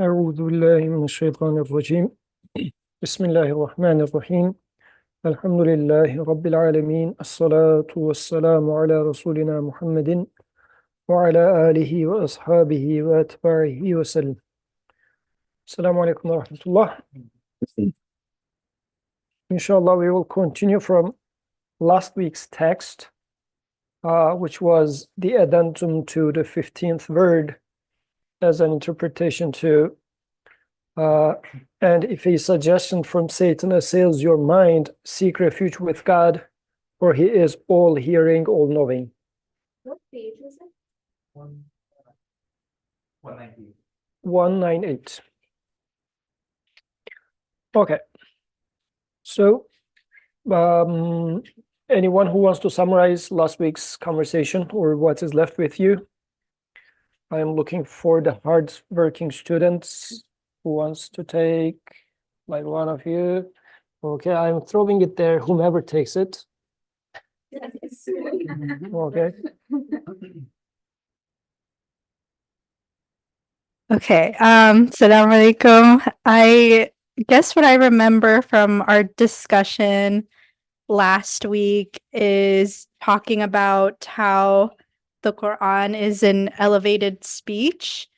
أعوذ بالله من الشيطان الرجيم بسم الله الرحمن الرحيم الحمد لله رب العالمين الصلاة والسلام على رسولنا محمد وعلى آله وأصحابه وأتباعه وسلم. Assalamu alaikum wa rahmatullah. Inshallah, we will continue from last week's text, which was the addendum to the 15th word as an interpretation to and if a suggestion from Satan assails your mind, seek refuge with God, for he is all hearing, all knowing. What page is it? 198. 198. Okay. So, anyone who wants to summarize last week's conversation or what is left with you? I am looking for the hard-working students. Who wants to take, like one of you? Okay, I'm throwing it there, whomever takes it. Okay. Okay, Assalamu alaikum. I guess what I remember from our discussion last week is talking about how the Qur'an is an elevated speech.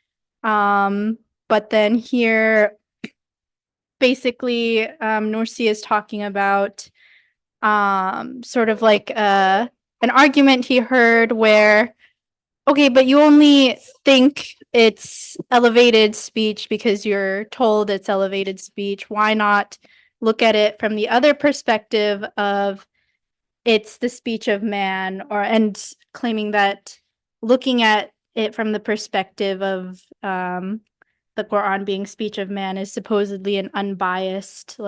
But then here, basically, Nursi is talking about sort of like an argument he heard where, okay, but you only think it's elevated speech because you're told it's elevated speech. Why not look at it from the other perspective of it's the speech of man, and claiming that looking at it from the perspective of the Quran being speech of man is supposedly an unbiased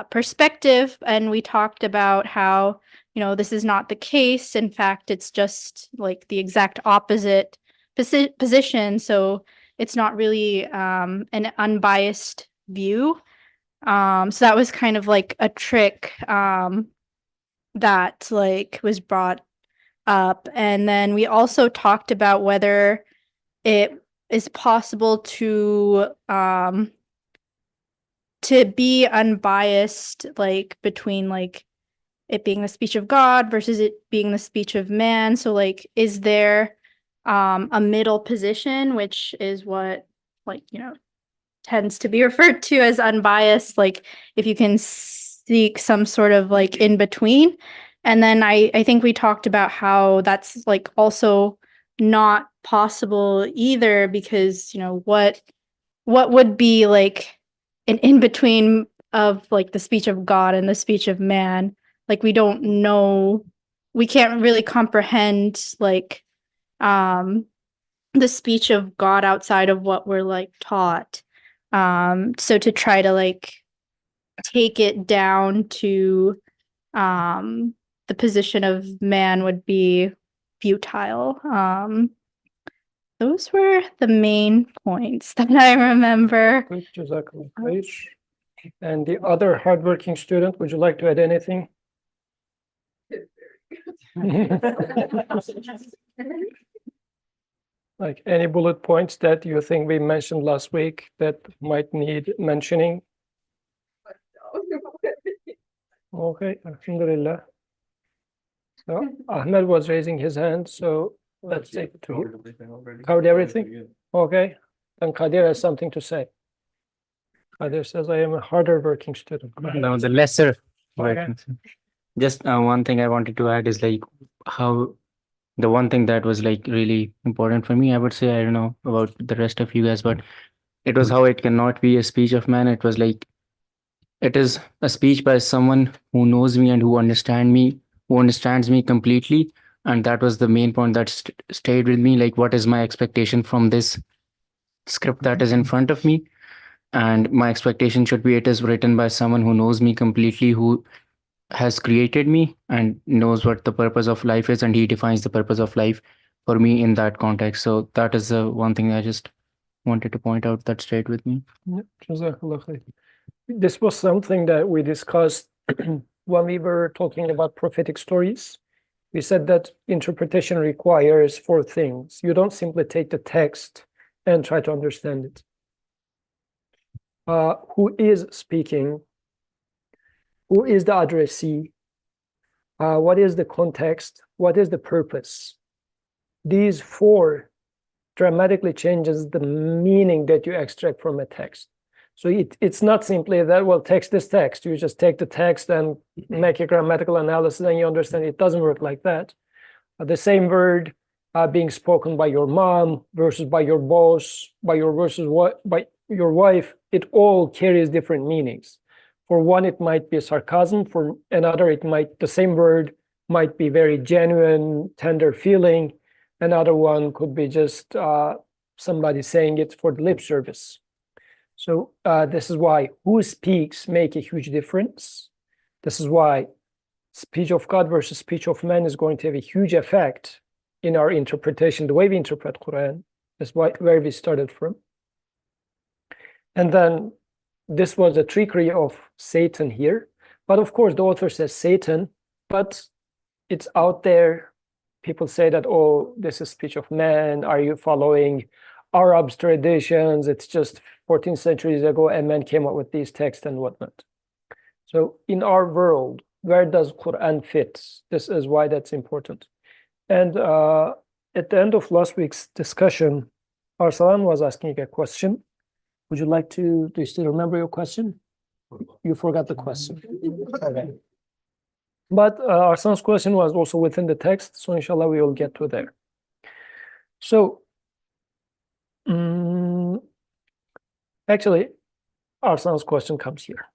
perspective. And we talked about how, this is not the case. In fact, it's just like the exact opposite position. So it's not really an unbiased view. So that was kind of like a trick that was brought up. And then we also talked about whether it is possible to be unbiased, between it being the speech of God versus it being the speech of man. So is there a middle position, which is what tends to be referred to as unbiased, if you can seek some sort of in between. And then I think we talked about how that's also not possible either, because what would be an in between of the speech of God and the speech of man? We don't know, we can't really comprehend the speech of God outside of what we're taught. So to try to take it down to the position of man would be futile. Those were the main points that I remember. Good, Jazakallah khair. And the other hardworking student, would you like to add anything? Like any bullet points that you think we mentioned last week that might need mentioning? Okay, alhamdulillah. So Ahmed was raising his hand, so let's take it to him. Covered everything? Okay, then Qadir has something to say. Qadir says, I am a harder working student. No, the lesser Okay. working. Just one thing I wanted to add is how the one thing that was really important for me, I would say, I don't know about the rest of you guys, but it was how it cannot be a speech of man. It was it is a speech by someone who knows me and who understands me completely. And that was the main point that stayed with me. What is my expectation from this script that is in front of me? And my expectation should be it is written by someone who knows me completely, who has created me and knows what the purpose of life is, and he defines the purpose of life for me in that context. So that is the one thing I just wanted to point out that stayed with me. Yeah, Jazakallah khair. This was something that we discussed when we were talking about prophetic stories. We said that interpretation requires 4 things. You don't simply take the text and try to understand it. who is speaking, who is the addressee, what is the context, what is the purpose. These four dramatically changes the meaning that you extract from a text. So it's not simply that, well, text is text. You just take the text and make a grammatical analysis and you understand. It doesn't work like that. The same word being spoken by your mom versus by your boss, by your wife, it all carries different meanings. For one, it might be sarcasm. For another, the same word might be very genuine, tender feeling. Another one could be just somebody saying it for the lip service. So this is why who speaks make a huge difference. This is why speech of God versus speech of man is going to have a huge effect in our interpretation, the way we interpret Qur'an. That's where we started from. And then this was a trickery of Satan here. But of course, the author says Satan, but it's out there. People say that, oh, this is speech of man. Are you following Arab's traditions? It's just 14 centuries ago, a man came up with these texts and whatnot. So in our world, where does Qur'an fit? This is why that's important. And at the end of last week's discussion, Arsalan was asking a question. Would you like to, do you still remember your question? You forgot the question. Okay. But Arsalan's question was also within the text, so inshallah we will get to there. So, actually, Arsalan's question comes here.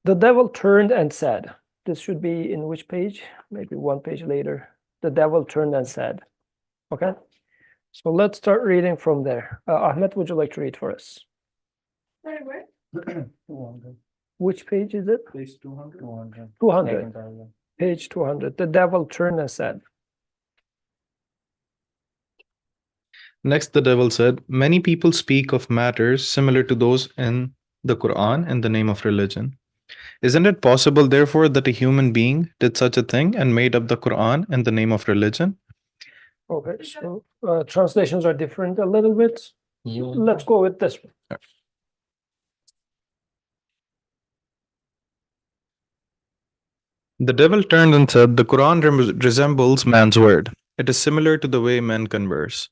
The devil turned and said, this should be in which page? Maybe one page later. The devil turned and said, okay? So let's start reading from there. Ahmed, would you like to read for us? Sorry, where? 200. Which page is it? Page 200. 200. 200. Page 200. The devil turned and said. Next, the devil said, many people speak of matters similar to those in the Qur'an in the name of religion. Isn't it possible, therefore, that a human being did such a thing and made up the Qur'an in the name of religion? Okay, so translations are different a little bit. Let's go with this one. The devil turned and said, the Quran resembles man's word. It is similar to the way men converse.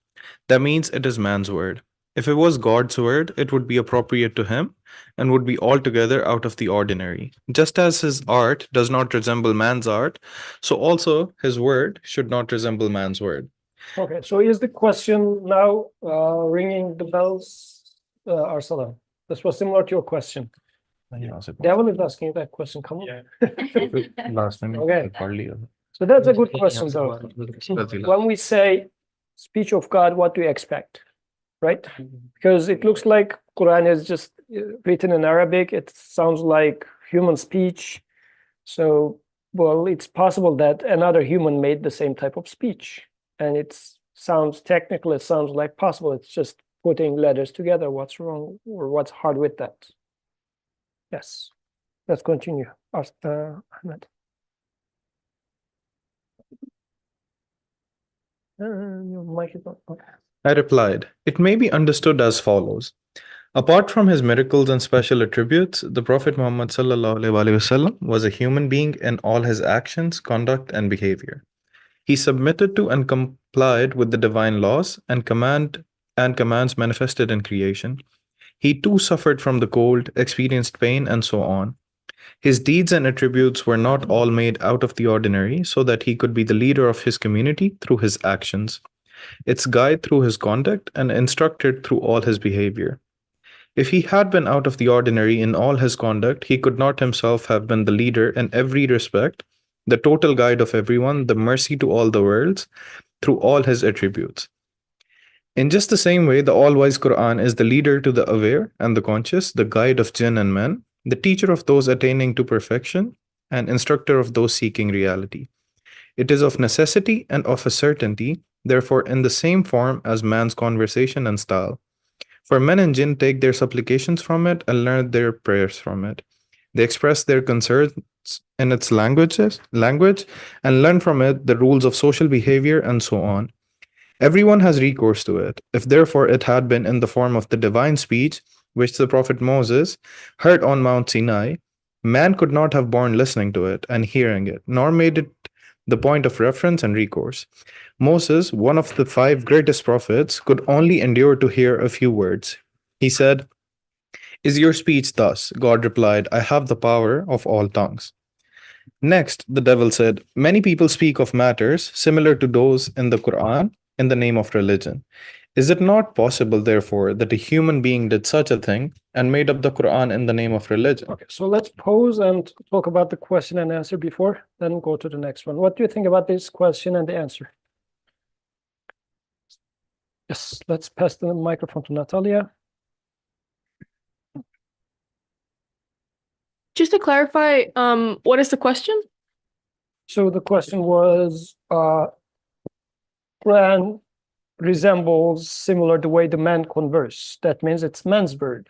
That means it is man's word. If it was God's word, it would be appropriate to him and would be altogether out of the ordinary. Just as his art does not resemble man's art, so also his word should not resemble man's word. Okay, so is the question now ringing the bells, Arsalan? This was similar to your question. Devil is asking that question. Come on. Last time. Okay. So that's a good question, though. When we say speech of God, what do you expect? Right? Because it looks like Quran is just written in Arabic. It sounds like human speech. So, well, it's possible that another human made the same type of speech. And it sounds technical, it sounds like possible. It's just putting letters together. What's wrong or what's hard with that? Yes. Let's continue. Ahmed. Your mic is on. Okay. I replied, it may be understood as follows. Apart from his miracles and special attributes, the Prophet Muhammad ﷺ was a human being in all his actions, conduct, and behavior. He submitted to and complied with the divine laws and commands manifested in creation. He too suffered from the cold, experienced pain, and so on. His deeds and attributes were not all made out of the ordinary, so that he could be the leader of his community through his actions, its guide through his conduct, and instructed through all his behavior. If he had been out of the ordinary in all his conduct, he could not himself have been the leader in every respect, the total guide of everyone, the mercy to all the worlds, through all his attributes. In just the same way, the all-wise Quran is the leader to the aware and the conscious, the guide of jinn and men, the teacher of those attaining to perfection, and instructor of those seeking reality. It is of necessity and of a certainty, therefore in the same form as man's conversation and style. For men and jinn take their supplications from it and learn their prayers from it. They express their concerns in its language and learn from it the rules of social behavior and so on. Everyone has recourse to it. If therefore it had been in the form of the divine speech, which the prophet Moses heard on Mount Sinai, man could not have borne listening to it and hearing it, nor made it the point of reference and recourse. Moses, one of the 5 greatest prophets, could only endure to hear a few words. He said, "Is your speech thus?" God replied, "I have the power of all tongues." Next, the devil said, "Many people speak of matters similar to those in the Qur'an in the name of religion. Is it not possible, therefore, that a human being did such a thing and made up the Qur'an in the name of religion?" Okay, so let's pause and talk about the question and answer before, then go to the next one. What do you think about this question and the answer? Yes, let's pass the microphone to Natalia. Just to clarify, what is the question? So the question was, Quran resembles similar the way the man converse. That means it's man's word.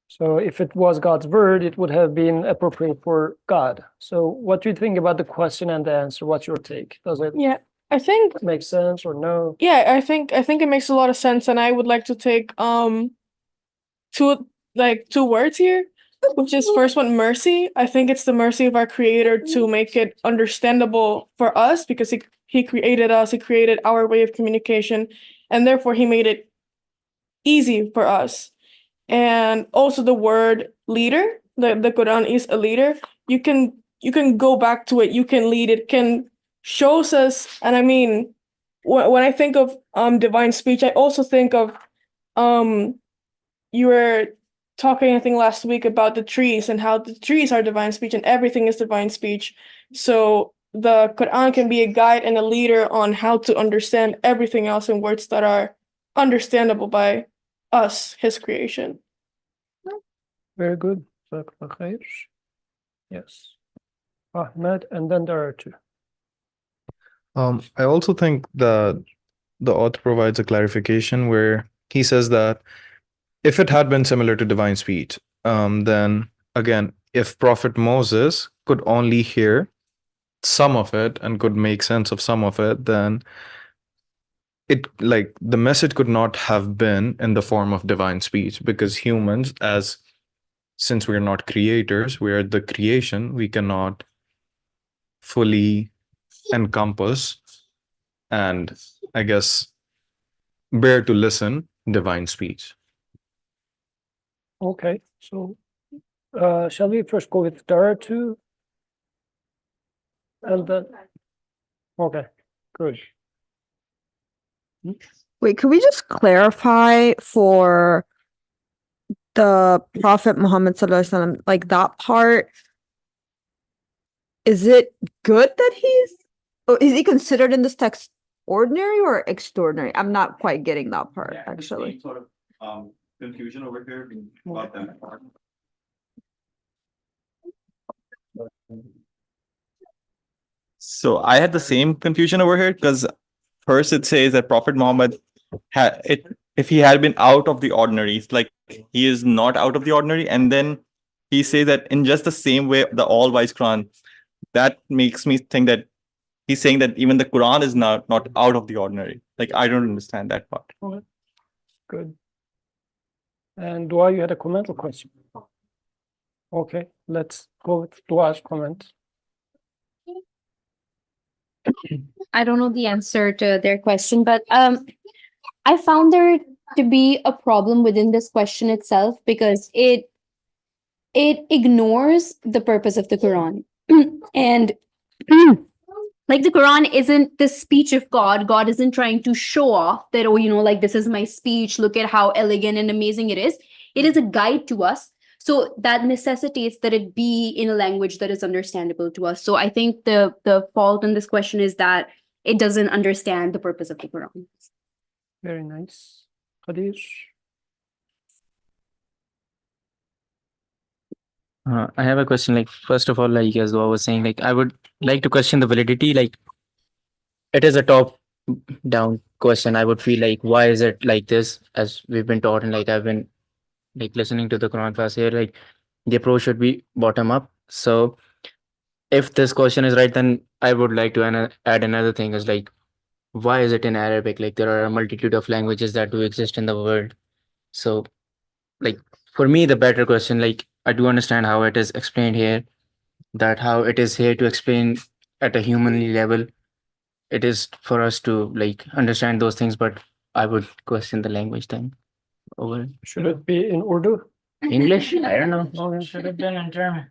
So if it was God's word, it would have been appropriate for God. So what do you think about the question and the answer? What's your take? Does it Yeah, I think make sense or no? yeah, I think it makes a lot of sense, and I would like to take two words here, which is first one, mercy. I think it's the mercy of our creator to make it understandable for us, because he created us, he created our way of communication, and therefore he made it easy for us. And also the word leader, the Quran is a leader. You can go back to it, you can lead it, can shows us. And I mean, when I think of divine speech, I also think of you were talking, I think, last week about the trees and how the trees are divine speech and everything is divine speech. So the Quran can be a guide and a leader on how to understand everything else in words that are understandable by us, his creation. Very good. Jazakallah khair. Yes. Ahmed, and then there are two. I also think that the author provides a clarification where he says that if it had been similar to divine speech, then again, if Prophet Moses could only hear some of it and could make sense of some of it, then it, like, the message could not have been in the form of divine speech, because humans, as since we're not creators, we're the creation, we cannot fully encompass and, I guess, bear to listen divine speech. Okay, so shall we first go with there are two? And then, okay, good. Wait, could we just clarify for the Prophet Muhammad Sallallahu Alaihi Wasallam, like that part? Is it good that is he considered in this text ordinary or extraordinary? I'm not quite getting that part, actually. Sort of confusion over here about that part. So I had the same confusion over here, because first it says that Prophet Muhammad had it, if he had been out of the ordinary, it's like he is not out of the ordinary, and then he says that in just the same way the all-wise Quran, that makes me think that he's saying that even the Quran is not out of the ordinary. Like, I don't understand that part. Okay, good. And Dua, you had a comment or question? Okay, let's go with Dua's comment. I don't know the answer to their question, but I found there to be a problem within this question itself, because it ignores the purpose of the Quran. And like, the Quran isn't the speech of God. God isn't trying to show off that, oh, like, this is my speech, look at how elegant and amazing it is. It is a guide to us. So that necessitates that it be in a language that is understandable to us. So I think the fault in this question is that it doesn't understand the purpose of the Quran. Very nice. Qadir? I have a question. Like, first of all, like, as I was saying, like, I would like to question the validity. Like, it is a top-down question. I would feel like, why is it like this? As we've been taught, and like I've been like listening to the Quran class here, like the approach should be bottom up. So, if this question is right, then I would like to add another thing, is like, why is it in Arabic? Like, there are a multitude of languages that do exist in the world. So, like for me, the better question, like I do understand how it is explained here, that how it is here to explain at a humanly level. It is for us to like understand those things, but I would question the language thing over Should it be in Urdu? English. I don't know. Well, it should have been in German.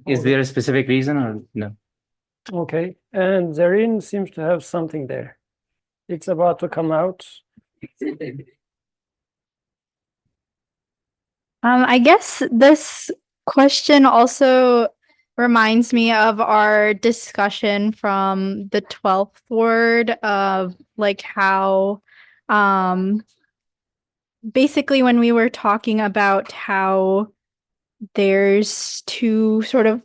Is there a specific reason or no? Okay, and Zareen seems to have something there. It's about to come out. I guess this question also reminds me of our discussion from the 12th word of like how basically when we were talking about how there's two sort of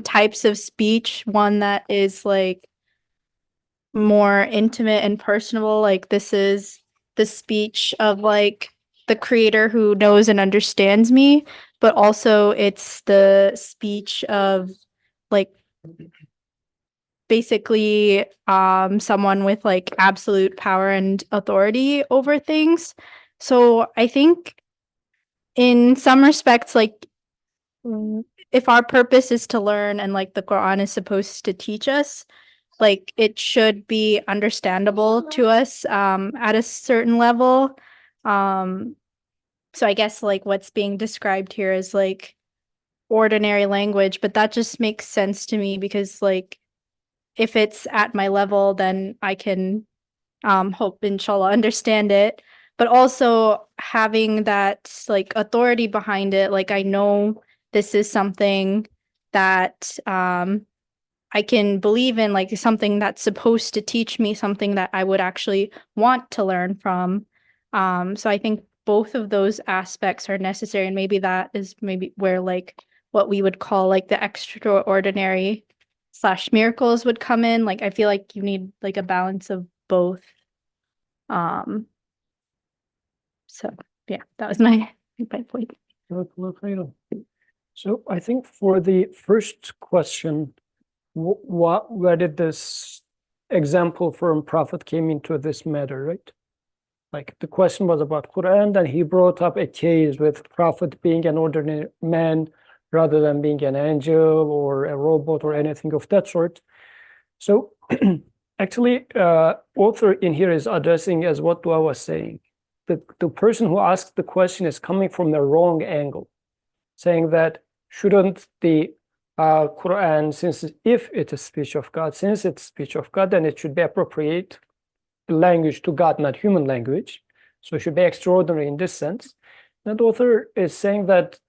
types of speech, one that is like more intimate and personable, like this is the speech of like the creator who knows and understands me, but also it's the speech of like basically someone with like absolute power and authority over things. So I think in some respects, like if our purpose is to learn and like the Quran is supposed to teach us, like it should be understandable to us at a certain level. So I guess like what's being described here is like ordinary language, but that just makes sense to me because like if it's at my level, then I can hope inshallah understand it. But also having that like authority behind it, like I know this is something that I can believe in, like something that's supposed to teach me something that I would actually want to learn from. So I think both of those aspects are necessary, and maybe that is maybe where like what we would call like the extraordinary / miracles would come in. Like I feel like you need like a balance of both. So yeah, that was my point. So I think for the first question, where did this example from Prophet came into this matter, right? Like the question was about Quran, and he brought up a case with Prophet being an ordinary man rather than being an angel or a robot or anything of that sort. So actually, author in here is addressing as what Dua was saying. The person who asked the question is coming from the wrong angle, saying that shouldn't the Quran, since if it is speech of God, since it's speech of God, then it should be appropriate language to God, not human language. So it should be extraordinary in this sense. And the author is saying that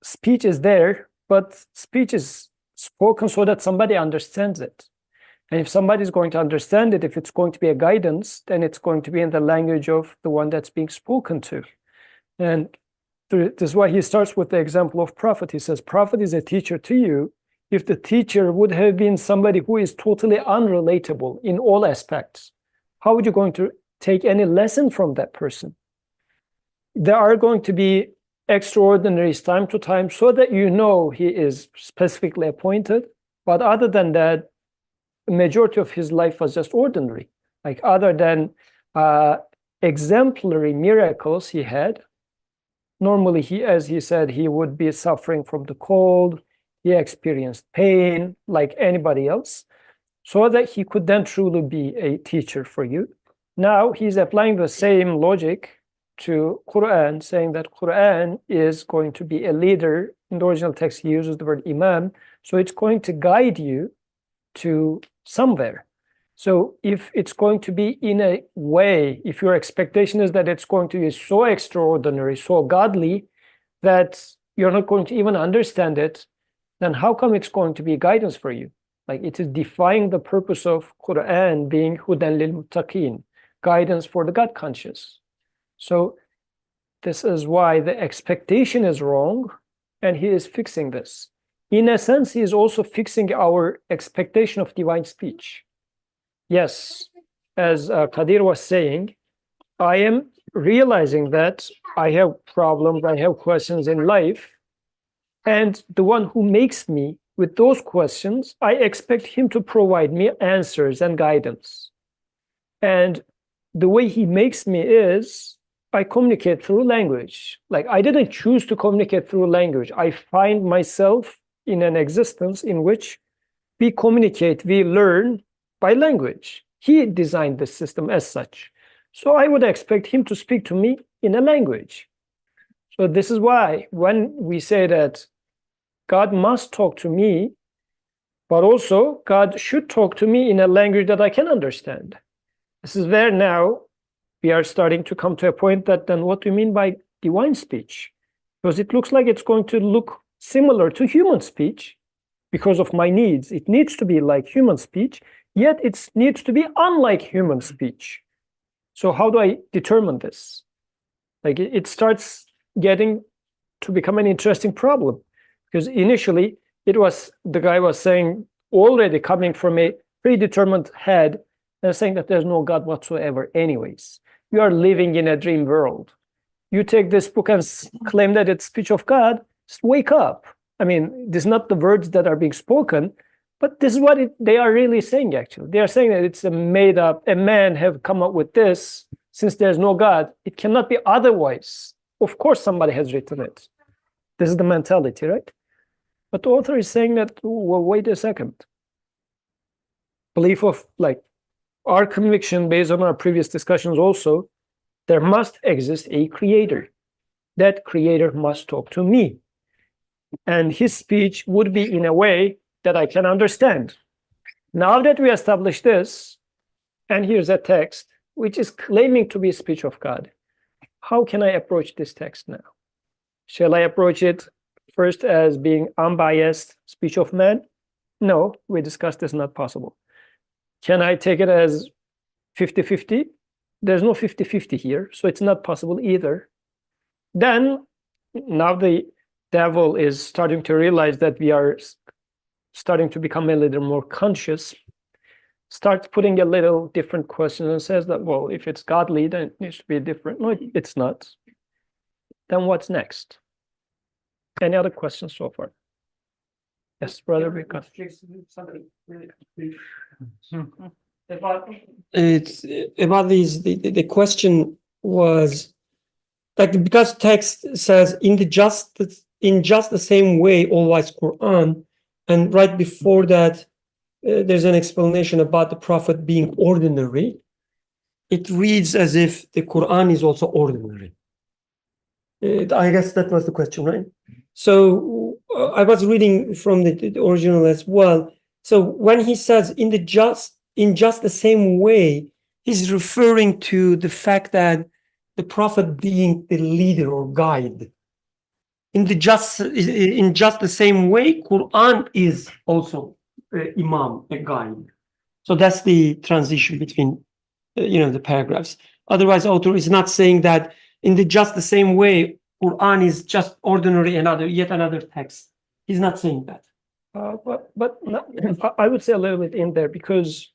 speech is there, but speech is spoken so that somebody understands it. And if somebody is going to understand it, if it's going to be a guidance, then it's going to be in the language of the one that's being spoken to. And this is why he starts with the example of Prophet. He says, Prophet is a teacher to you. If the teacher would have been somebody who is totally unrelatable in all aspects, how would you going to take any lesson from that person? There are going to be extraordinaries time to time so that you know he is specifically appointed. But other than that, the majority of his life was just ordinary. Like other than exemplary miracles he had, normally he, as he said, he would be suffering from the cold. He experienced pain like anybody else, so that he could then truly be a teacher for you. Now he's applying the same logic to Quran, saying that Quran is going to be a leader. In the original text, he uses the word imam, so it's going to guide you to somewhere. So if it's going to be in a way, if your expectation is that it's going to be so extraordinary, so godly, that you're not going to even understand it, then how come it's going to be guidance for you? Like it is defying the purpose of Quran being hudan lil muttaqin, guidance for the God conscious. So this is why the expectation is wrong, and he is fixing this. In a sense, he is also fixing our expectation of divine speech. Yes, as Qadir was saying, I am realizing that I have problems, I have questions in life, and the one who makes me with those questions, I expect him to provide me answers and guidance. And the way he makes me is I communicate through language. Like I didn't choose to communicate through language. I find myself in an existence in which we communicate, we learn by language. He designed the system as such. So I would expect him to speak to me in a language. So this is why when we say that God must talk to me, but also God should talk to me in a language that I can understand. This is where now we are starting to come to a point that then what do you mean by divine speech? Because it looks like it's going to look similar to human speech because of my needs. It needs to be like human speech, yet it needs to be unlike human speech. So how do I determine this? Like it starts getting to become an interesting problem, because initially it was, the guy was saying, already coming from a predetermined head and saying that there's no God whatsoever anyways. You are living in a dream world. You take this book and claim that it's speech of God, just wake up. I mean, this is not the words that are being spoken, but this is what they are really saying actually. They are saying that it's a made up, a man have come up with this, since there's no God, it cannot be otherwise. Of course somebody has written it. This is the mentality, right? But the author is saying that, well, wait a second. Belief of, like, our conviction based on our previous discussions also, there must exist a creator. That creator must talk to me. And his speech would be in a way that I can understand. Now that we established this, and here's a text which is claiming to be speech of God, how can I approach this text now? Shall I approach it first as being unbiased speech of man? No, we discussed this, not possible. Can I take it as 50-50? There's no 50-50 here, so it's not possible either. Then, now the devil is starting to realize that we are starting to become a little more conscious, starts putting a little different questions and says that, well, if it's godly, then it needs to be different. No, it's not. Then what's next? Any other questions so far? Yes, brother, because it's about these. The question was like, because text says in just the same way, always Qur'an, and right before that, there's an explanation about the prophet being ordinary. It reads as if the Qur'an is also ordinary. I guess that was the question, right? So I was reading from the original as well. So when he says in just the same way, he's referring to the fact that the prophet being the leader or guide. In just the same way, Quran is also imam, a guide. So that's the transition between the paragraphs. Otherwise, author is not saying that in just the same way, Quran is just ordinary yet another text. He's not saying that. But no, I would say a little bit in there, because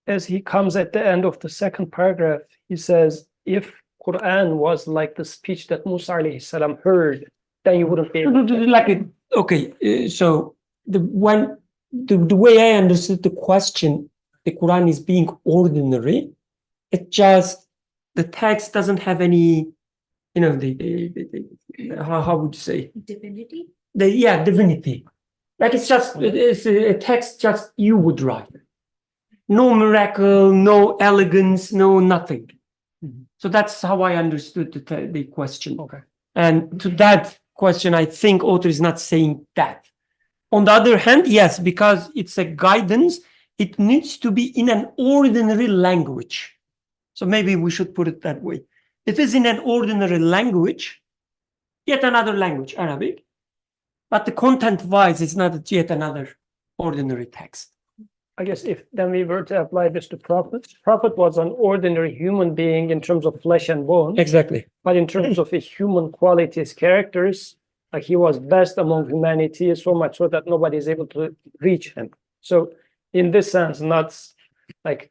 as he comes at the end of the second paragraph, he says, if Quran was like the speech that Musa alayhi salam heard, then you wouldn't be able to. Okay, so the way I understood the question, the Quran is being ordinary. It just, the text doesn't have any, how would you say? Divinity? Divinity. Like it's a text just you would write. No miracle, no elegance, no nothing. Mm-hmm. So that's how I understood the question. Okay. And to that question, I think author is not saying that. On the other hand, yes, because it's a guidance, it needs to be in an ordinary language. So maybe we should put it that way. It is in an ordinary language, yet another language, Arabic, but the content-wise, it's not yet another ordinary text. I guess if then we were to apply this to prophet was an ordinary human being in terms of flesh and bone. Exactly. But in terms of his human qualities, characters, like he was best among humanity, so much so that nobody is able to reach him. So in this sense, not like,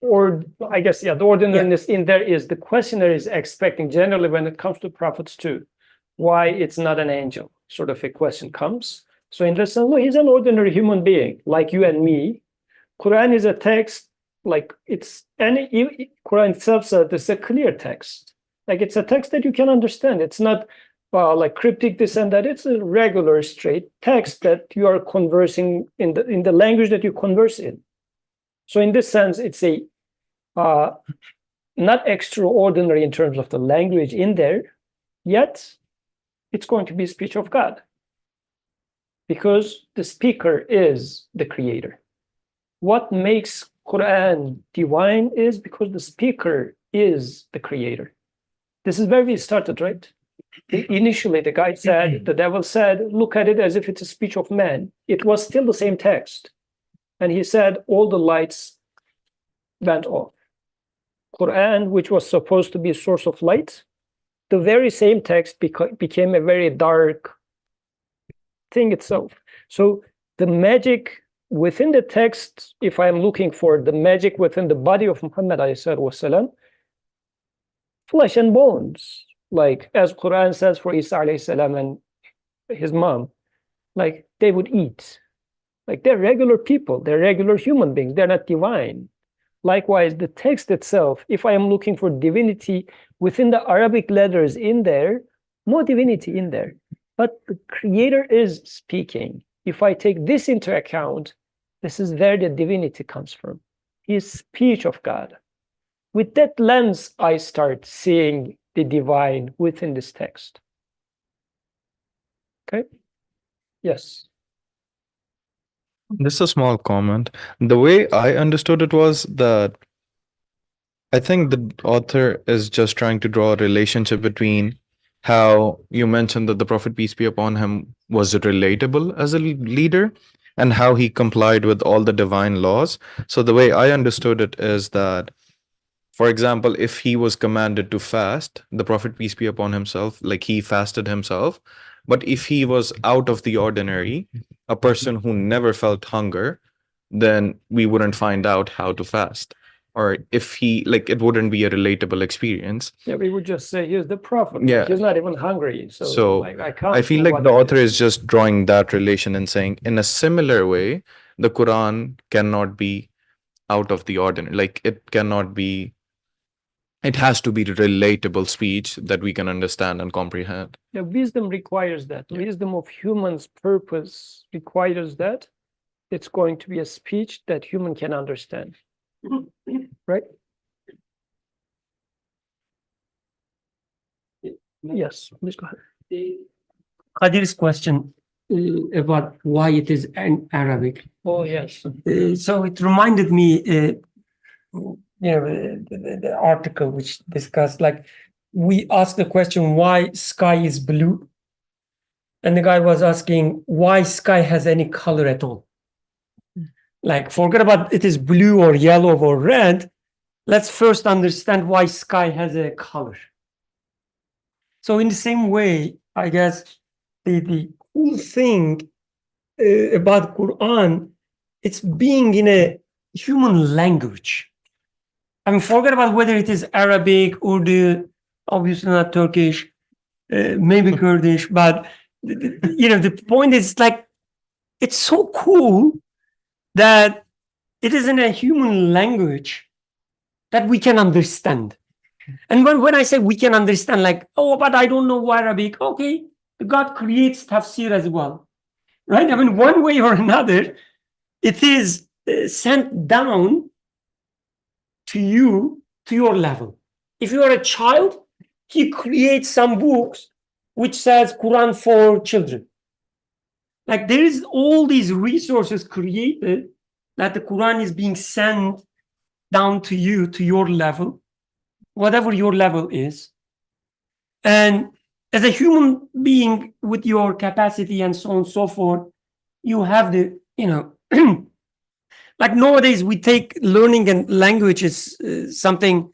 or I guess, the ordinariness in there is the questioner is expecting generally when it comes to prophets too, why it's not an angel, sort of a question comes. So in this sense, no, he's an ordinary human being like you and me. Quran is a text, like it's any Quran itself says this is a clear text. Like it's a text that you can understand. It's not like cryptic this and that. It's a regular straight text that you are conversing in the language that you converse in. So in this sense, it's a not extraordinary in terms of the language in there, yet it's going to be speech of God because the speaker is the creator. What makes Quran divine is because the speaker is the creator. This is where we started, right? Initially, the guy said, the devil said, look at it as if it's a speech of man. It was still the same text. And he said, all the lights went off. Quran, which was supposed to be a source of light, the very same text became a very dark thing itself. So the magic within the text, if I'm looking for the magic within the body of Muhammad والسلام, flesh and bones, like as Quran says for Isa alayhi and his mom, like they would eat. Like they're regular people, they're regular human beings, they're not divine. Likewise, the text itself, if I am looking for divinity within the Arabic letters in there, no divinity in there. But the creator is speaking. If I take this into account, this is where the divinity comes from. His speech of God. With that lens, I start seeing the divine within this text. Okay? Yes. Just a small comment. The way I understood it was that I think the author is just trying to draw a relationship between how you mentioned that the Prophet, peace be upon him, was relatable as a leader and how he complied with all the divine laws. So the way I understood it is that, for example, if he was commanded to fast, the Prophet, peace be upon himself, like he fasted himself. But if he was out of the ordinary, a person who never felt hunger, then we wouldn't find out how to fast. Or if he, like, it wouldn't be a relatable experience. Yeah, we would just say he's the prophet. Yeah. He's not even hungry. So like, I feel like the author is just drawing that relation and saying, in a similar way, the Quran cannot be out of the ordinary. Like it cannot be, it has to be relatable speech that we can understand and comprehend. Yeah, wisdom requires that. Wisdom of humans' purpose requires that. It's going to be a speech that human can understand. Right? Yes, please go ahead. Qadir's question about why it is in Arabic. Oh, yes. So it reminded me, the article which discussed, like, we asked the question why sky is blue, and the guy was asking why sky has any color at all. Like, forget about it is blue or yellow or red. Let's first understand why sky has a color. So in the same way, I guess the cool thing about Quran, it's being in a human language. I mean, forget about whether it is Arabic, Urdu, obviously not Turkish, maybe Kurdish, but the point is, like, it's so cool that it is in a human language that we can understand. And when I say we can understand, like, oh, but I don't know Arabic, okay, God creates tafsir as well, right? I mean, one way or another, it is sent down to you, to your level. If you are a child, he creates some books which says Quran for children. Like, there is all these resources created that the Quran is being sent down to you, to your level, whatever your level is. And as a human being with your capacity and so on and so forth, you have the, like nowadays we take learning and language is something,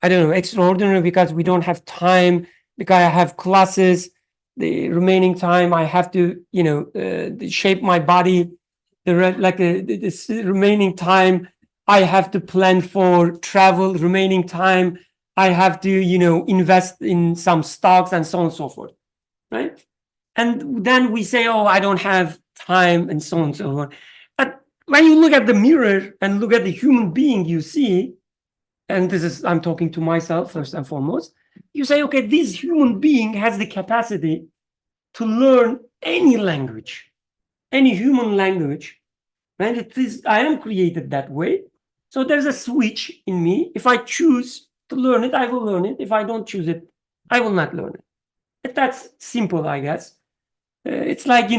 I don't know, extraordinary because we don't have time, because I have classes, the remaining time I have to, shape my body, this remaining time I have to plan for travel, remaining time I have to, invest in some stocks and so on and so forth, right? And then we say, oh, I don't have time and so on and so forth. But when you look at the mirror and look at the human being you see, and this is, I'm talking to myself first and foremost, you say, okay, this human being has the capacity to learn any language, any human language, and it is, I am created that way. So there's a switch in me. If I choose to learn it, I will learn it. If I don't choose it, I will not learn it. That's simple, I guess. It's like,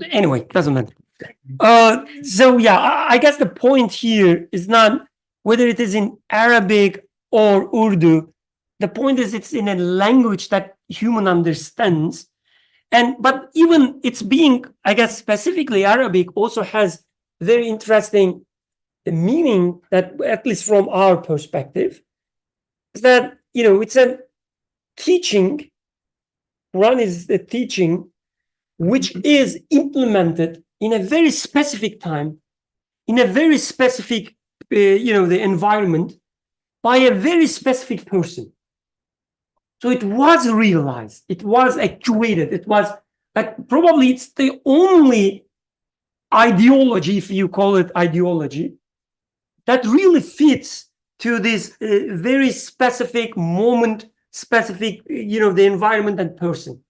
anyway, doesn't matter. So yeah, I guess the point here is not whether it is in Arabic or Urdu. The point is it's in a language that human understands. But even it's being, I guess, specifically Arabic also has very interesting meaning that, at least from our perspective, is that, it's a teaching. Quran is a teaching which is implemented in a very specific time, in a very specific, the environment, by a very specific person. So it was realized, it was actuated, it was like, probably it's the only ideology, if you call it ideology, that really fits to this very specific moment, specific, the environment and person.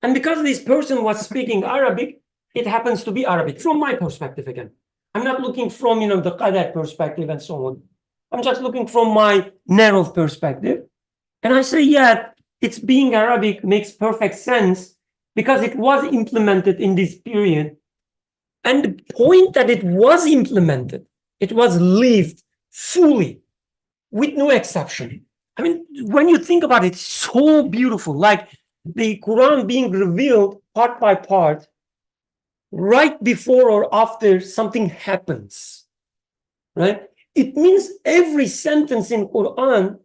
And because this person was speaking Arabic, it happens to be Arabic, from my perspective again. I'm not looking from, the Qadar perspective and so on. I'm just looking from my narrow perspective. And I say, yeah, it's being Arabic makes perfect sense because it was implemented in this period. And the point that it was implemented, it was lived fully, with no exception. I mean, when you think about it, it's so beautiful, like the Quran being revealed part by part, right before or after something happens, right? It means every sentence in Quran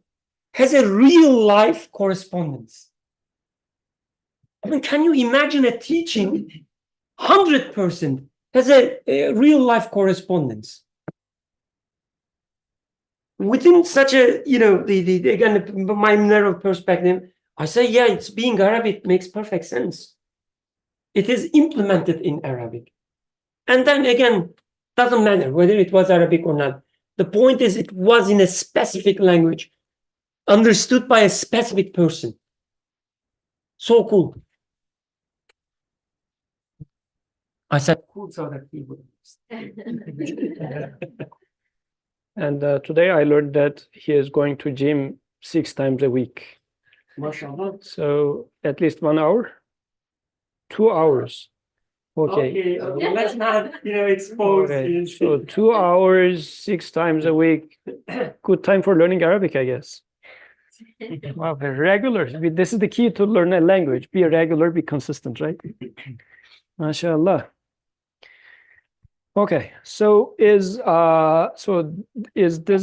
has a real life correspondence. I mean, can you imagine a teaching 100% has a real life correspondence? Within such a, again, my narrow perspective, I say, yeah, it's being Arabic makes perfect sense. It is implemented in Arabic. And then again, doesn't matter whether it was Arabic or not. The point is it was in a specific language, understood by a specific person. So cool. I said cool so that he would. And today I learned that he is going to gym 6 times a week. MashaAllah. So at least 1 hour, 2 hours. Okay. Okay, let's not, expose. Okay. So 2 hours, 6 times a week. Good time for learning Arabic, I guess. Wow, very regular. This is the key to learn a language. Be regular, be consistent, right? MashaAllah. Okay, so is this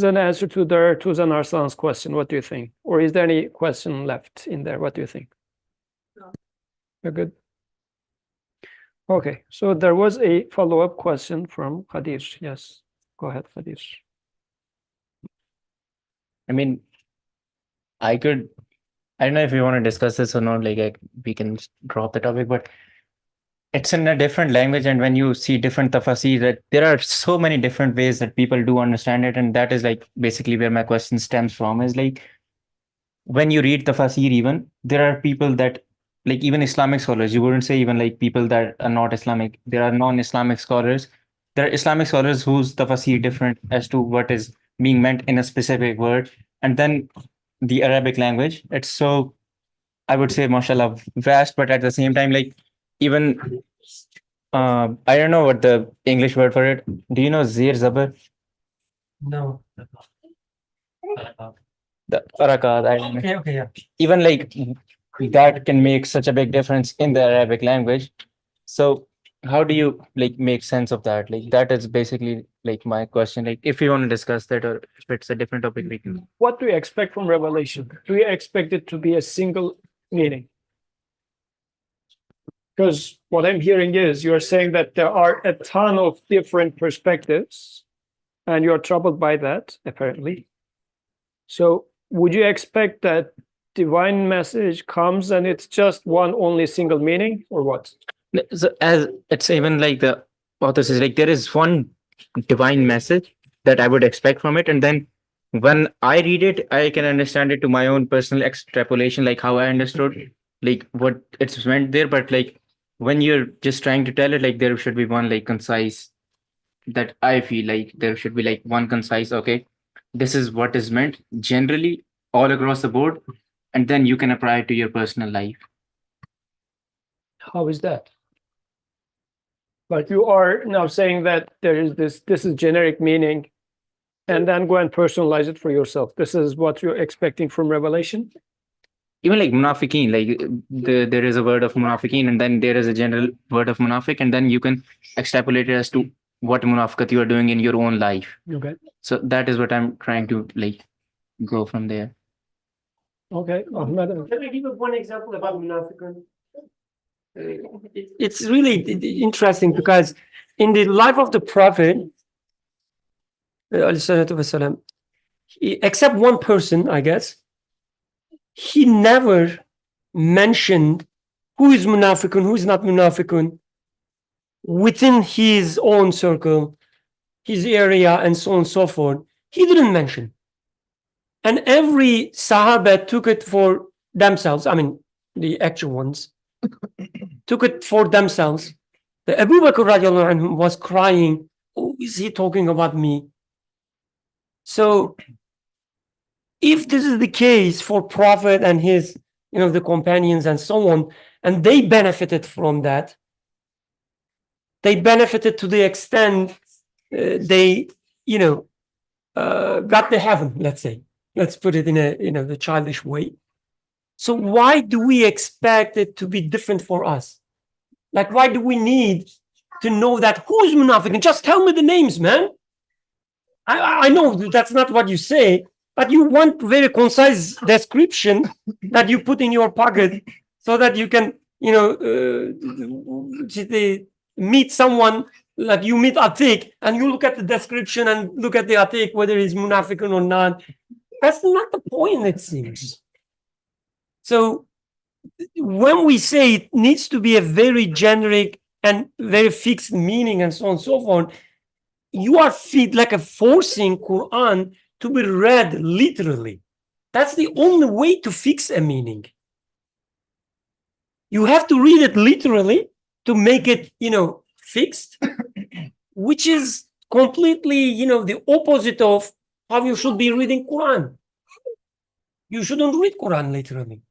an answer to Tuzan Arslan's question? What do you think? Or is there any question left in there? What do you think? No. You're good. Okay, so there was a follow-up question from Khadir. Yes, go ahead, Khadir. I mean, I don't know if you want to discuss this or not, like we can drop the topic, but it's in a different language, and when you see different tafasir, that there are so many different ways that people do understand it, and that is like basically where my question stems from, is like when you read tafasir, even there are people that, like even Islamic scholars, you wouldn't say even like people that are not Islamic, there are non-Islamic scholars, there are Islamic scholars whose tafasir different as to what is being meant in a specific word, and then the Arabic language, it's so, I would say, mashallah, vast, but at the same time, like even I don't know what the English word for it. Do you know Zir Zabar? No. The Arakat, I don't know. Okay, yeah. Even like that can make such a big difference in the Arabic language. So how do you like make sense of that? Like that is basically like my question. Like if you want to discuss that, or if it's a different topic, we can. What do you expect from Revelation? Do you expect it to be a single meaning? Because what I'm hearing is you're saying that there are a ton of different perspectives, and you're troubled by that, apparently. So would you expect that divine message comes and it's just one only single meaning, or what? So as it's even like the author says, like there is one divine message that I would expect from it, and then when I read it, I can understand it to my own personal extrapolation, like how I understood like what it's meant there. But like when you're just trying to tell it, like there should be one like concise, that I feel like there should be like one concise, okay, this is what is meant generally all across the board, and then you can apply it to your personal life. How is that? Like you are now saying that there is this is generic meaning, and then go and personalize it for yourself. This is what you're expecting from revelation. Even like munafiqeen, like there is a word of munafiqeen, and then there is a general word of munafiq, and then you can extrapolate it as to what munafiqat you are doing in your own life. Okay. So that is what I'm trying to like go from there. Okay. Ahmed. Can I give one example about munafiqun? It's really interesting because in the life of the Prophet, والسلام, except one person, I guess, he never mentioned who is munafiqun, who is not munafiqun within his own circle, his area, and so on and so forth. He didn't mention. And every Sahaba took it for themselves. I mean, the actual ones took it for themselves. The Abu Bakr radiallahu anhu was crying, oh, is he talking about me? So if this is the case for Prophet and his, the companions and so on, and they benefited from that, they benefited to the extent they, got the heaven, let's say. Let's put it in the childish way. So why do we expect it to be different for us? Like, why do we need to know that who's munafiq? Just tell me the names, man. I know that's not what you say, but you want very concise description that you put in your pocket so that you can, meet someone, like you meet Atiq, and you look at the description and look at the Atiq, whether he's munafiqun or not. That's not the point, it seems. So when we say it needs to be a very generic and very fixed meaning and so on and so forth, you are forcing Quran to be read literally. That's the only way to fix a meaning. You have to read it literally to make it, fixed, which is completely, the opposite of how you should be reading Quran. You shouldn't read Quran literally.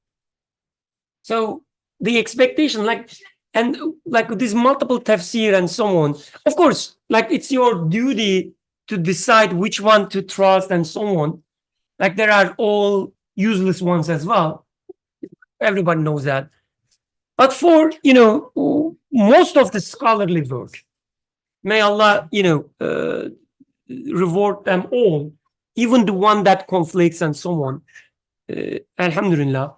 So the expectation, this multiple tafsir and so on, of course, it's your duty to decide which one to trust and so on. Like there are all useless ones as well. Everybody knows that. But for, most of the scholarly work, may Allah, reward them all, even the one that conflicts and so on. Alhamdulillah.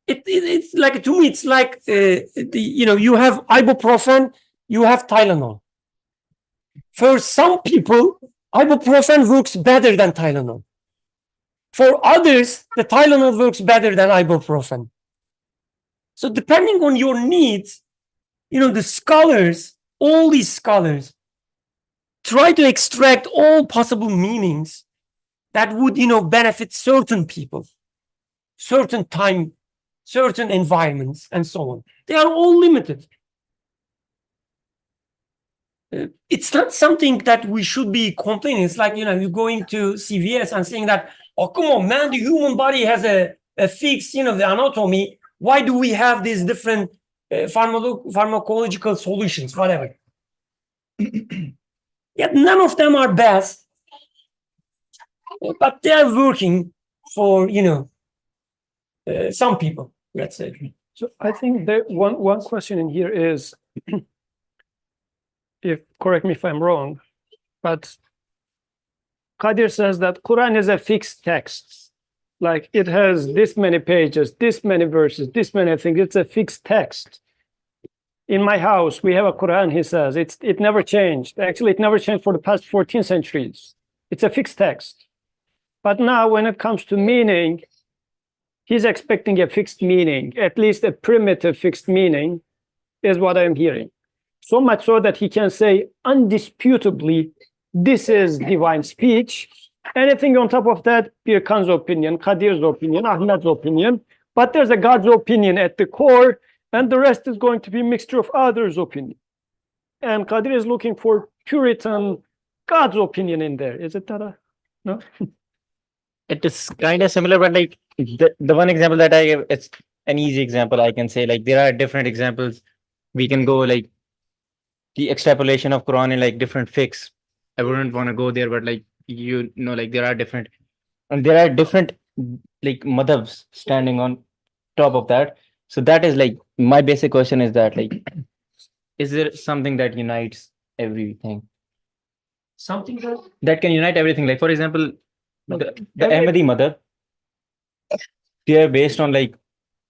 It's like, to me, it's like, you have ibuprofen, you have Tylenol. For some people, ibuprofen works better than Tylenol. For others, the Tylenol works better than ibuprofen. So depending on your needs, the scholars, all these scholars, try to extract all possible meanings that would, benefit certain people, certain time, certain environments, and so on. They are all limited. It's not something that we should be complaining. It's like, you're going to CVS and saying that, oh, come on, man, the human body has a fixed, the anatomy. Why do we have these different pharmacological solutions, whatever? Yet none of them are best, but they are working for, some people, let's say. So I think that one question in here is, correct me if I'm wrong, but Qadir says that Quran is a fixed text. Like it has this many pages, this many verses, this many things. It's a fixed text. In my house, we have a Quran, he says. It never changed. Actually, it never changed for the past 14 centuries. It's a fixed text. But now when it comes to meaning, he's expecting a fixed meaning, at least a primitive fixed meaning is what I'm hearing. So much so that he can say undisputably, this is divine speech, Anything on top of that, Bir Khan's opinion, Qadir's opinion, Ahmed's opinion. But there's a God's opinion at the core, and the rest is going to be a mixture of others' opinion. And Qadir is looking for Puritan God's opinion in there. Is it that? No? It is kind of similar, but like the one example that I give, it's an easy example I can say. Like there are different examples. We can go like the extrapolation of Quran in like different fiqhs. I wouldn't want to go there, but like you know, like there are different like madhabs standing on top of that. So that is like my basic question is that like, is there something that unites everything? Something That can unite everything. Like for example, the Ahmadi madhab, they are based on like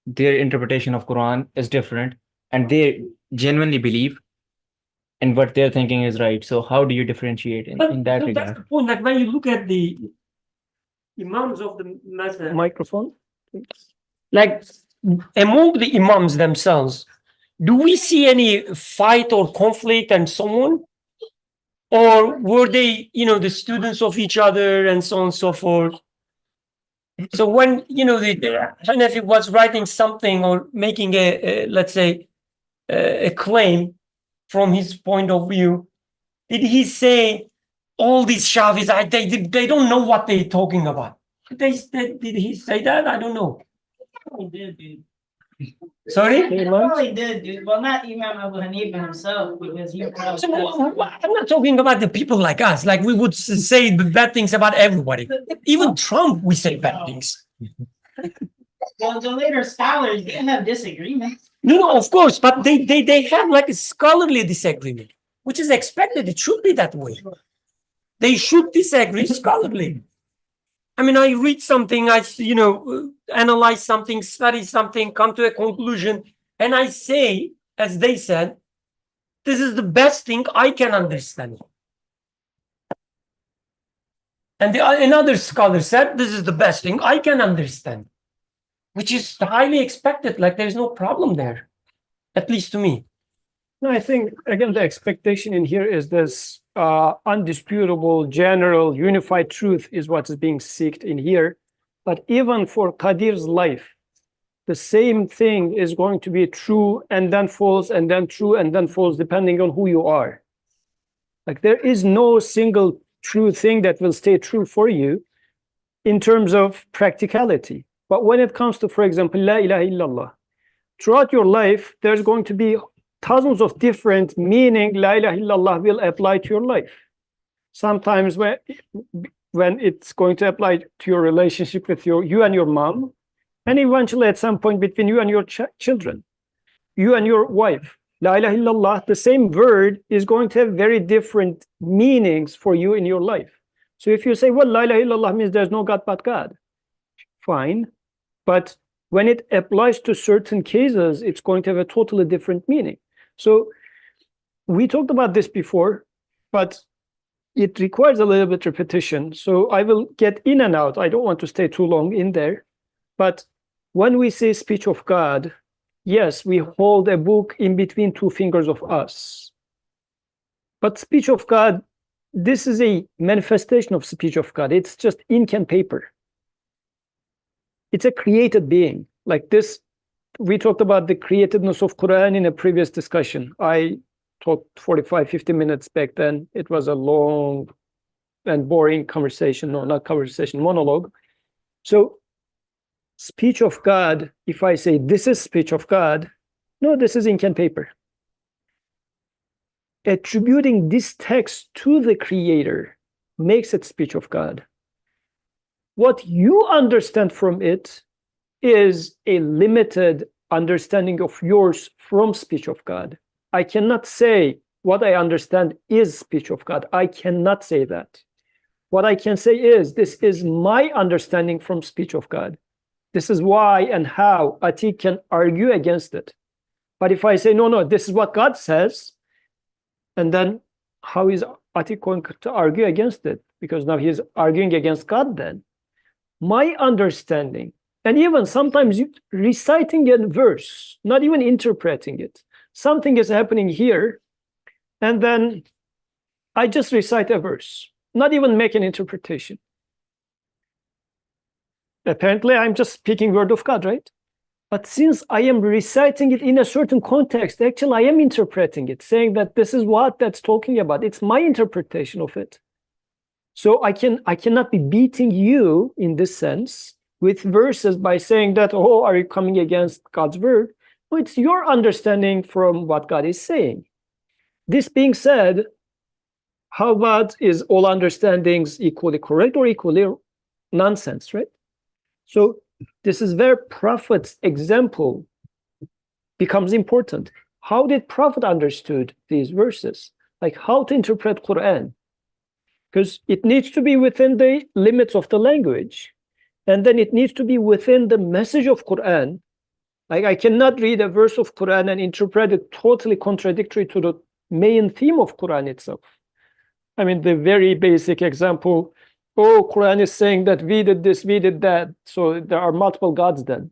their interpretation of Quran is different, and they genuinely believe and what they're thinking is right. So how do you differentiate in that that's regard? the point. Like when you look at the imams of the Mazhab, Microphone? like among the imams themselves, do we see any fight or conflict and so on? Or were they, the students of each other and so on and so forth? So when, the Hanafi was writing something or making let's say, a claim from his point of view, did he say all these Shafis, they don't know what they're talking about? Did he say that? I don't know. He did, dude. Sorry? He probably did, dude. Well, not Imam Abu Hanifa himself, because he I'm not talking about the people like us. Like we would say bad things about everybody. Even Trump, we say bad things. Well, the later scholars, they have disagreements. No, of course, but they have like a scholarly disagreement, which is expected. It should be that way. They should disagree scholarly. I mean, I read something, I analyze something, study something, come to a conclusion, and I say, as they said, this is the best thing I can understand. And another scholar said, this is the best thing I can understand, which is highly expected. Like there's no problem there, at least to me. No, I think, again, the expectation in here is this undisputable, general, unified truth is what is being sought in here. But even for Qadir's life, the same thing is going to be true and then false and then true and then false, depending on who you are. Like there is no single true thing that will stay true for you in terms of practicality. But when it comes to, for example, La ilaha illallah, throughout your life, there's going to be thousands of different meaning La ilaha illallah will apply to your life. Sometimes when it's going to apply to your relationship with you and your mom, and eventually at some point between you and your children, you and your wife. La ilaha illallah, the same word is going to have very different meanings for you in your life. So if you say, well, La ilaha illallah means there's no God but God, fine. But when it applies to certain cases, it's going to have a totally different meaning. So we talked about this before, but it requires a little bit repetition. So I will get in and out. I don't want to stay too long in there. But when we say speech of God, yes, we hold a book in between two fingers of us. But speech of God, this is a manifestation of speech of God. It's just ink and paper. It's a created being. Like this, we talked about the createdness of Qur'an in a previous discussion. I talked 45, 50 minutes back then. It was a long and boring conversation. No, not conversation, monologue. So speech of God, if I say this is speech of God, no, this is ink and paper. Attributing this text to the Creator makes it speech of God. What you understand from it is a limited understanding of yours from speech of God. I cannot say what I understand is speech of God. I cannot say that. What I can say is, this is my understanding from speech of God. This is why and how Atiq can argue against it. But if I say, no, this is what God says, and then how is Atiq going to argue against it? Because now he's arguing against God then. My understanding, and even sometimes reciting a verse, not even interpreting it. Something is happening here, and then I just recite a verse, not even make an interpretation. apparently I'm just speaking word of God, right? But since I am reciting it in a certain context, actually I am interpreting it, saying that this is what that's talking about. It's my interpretation of it. So I cannot be beating you in this sense with verses by saying that, oh, are you coming against God's word? Well, it's your understanding from what God is saying. This being said, how about is all understandings equally correct or equally nonsense, right? So this is where Prophet's example becomes important. How did Prophet understood these verses? Like how to interpret Qur'an? Because it needs to be within the limits of the language. And then it needs to be within the message of Qur'an. Like I cannot read a verse of Qur'an and interpret it totally contradictory to the main theme of Qur'an itself. I mean, the very basic example, oh, Qur'an is saying that we did this, we did that, so there are multiple gods then.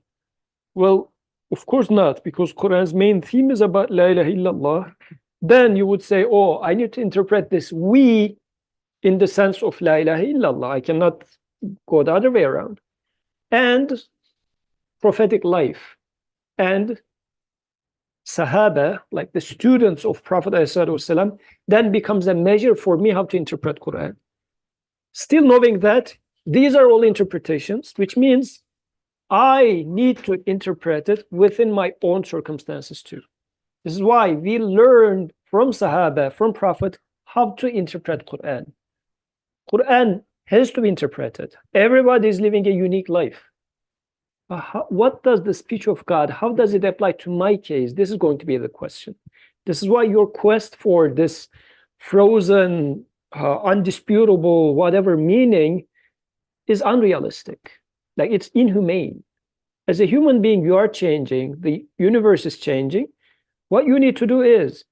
Well, of course not, because Qur'an's main theme is about La ilaha illallah. Then you would say, oh, I need to interpret this we in the sense of La ilaha illallah. I cannot go the other way around. And prophetic life and Sahaba, like the students of Prophet ﷺ, then becomes a measure for me how to interpret Quran. Still knowing that these are all interpretations, which means I need to interpret it within my own circumstances too. This is why we learn from Sahaba, from Prophet, how to interpret Quran. Quran has to be interpreted. Everybody is living a unique life. What does the speech of God, how does it apply to my case? This is going to be the question. This is why your quest for this frozen, undisputable, whatever meaning is unrealistic. Like it's inhumane. As a human being, you are changing. The universe is changing. What you need to do is,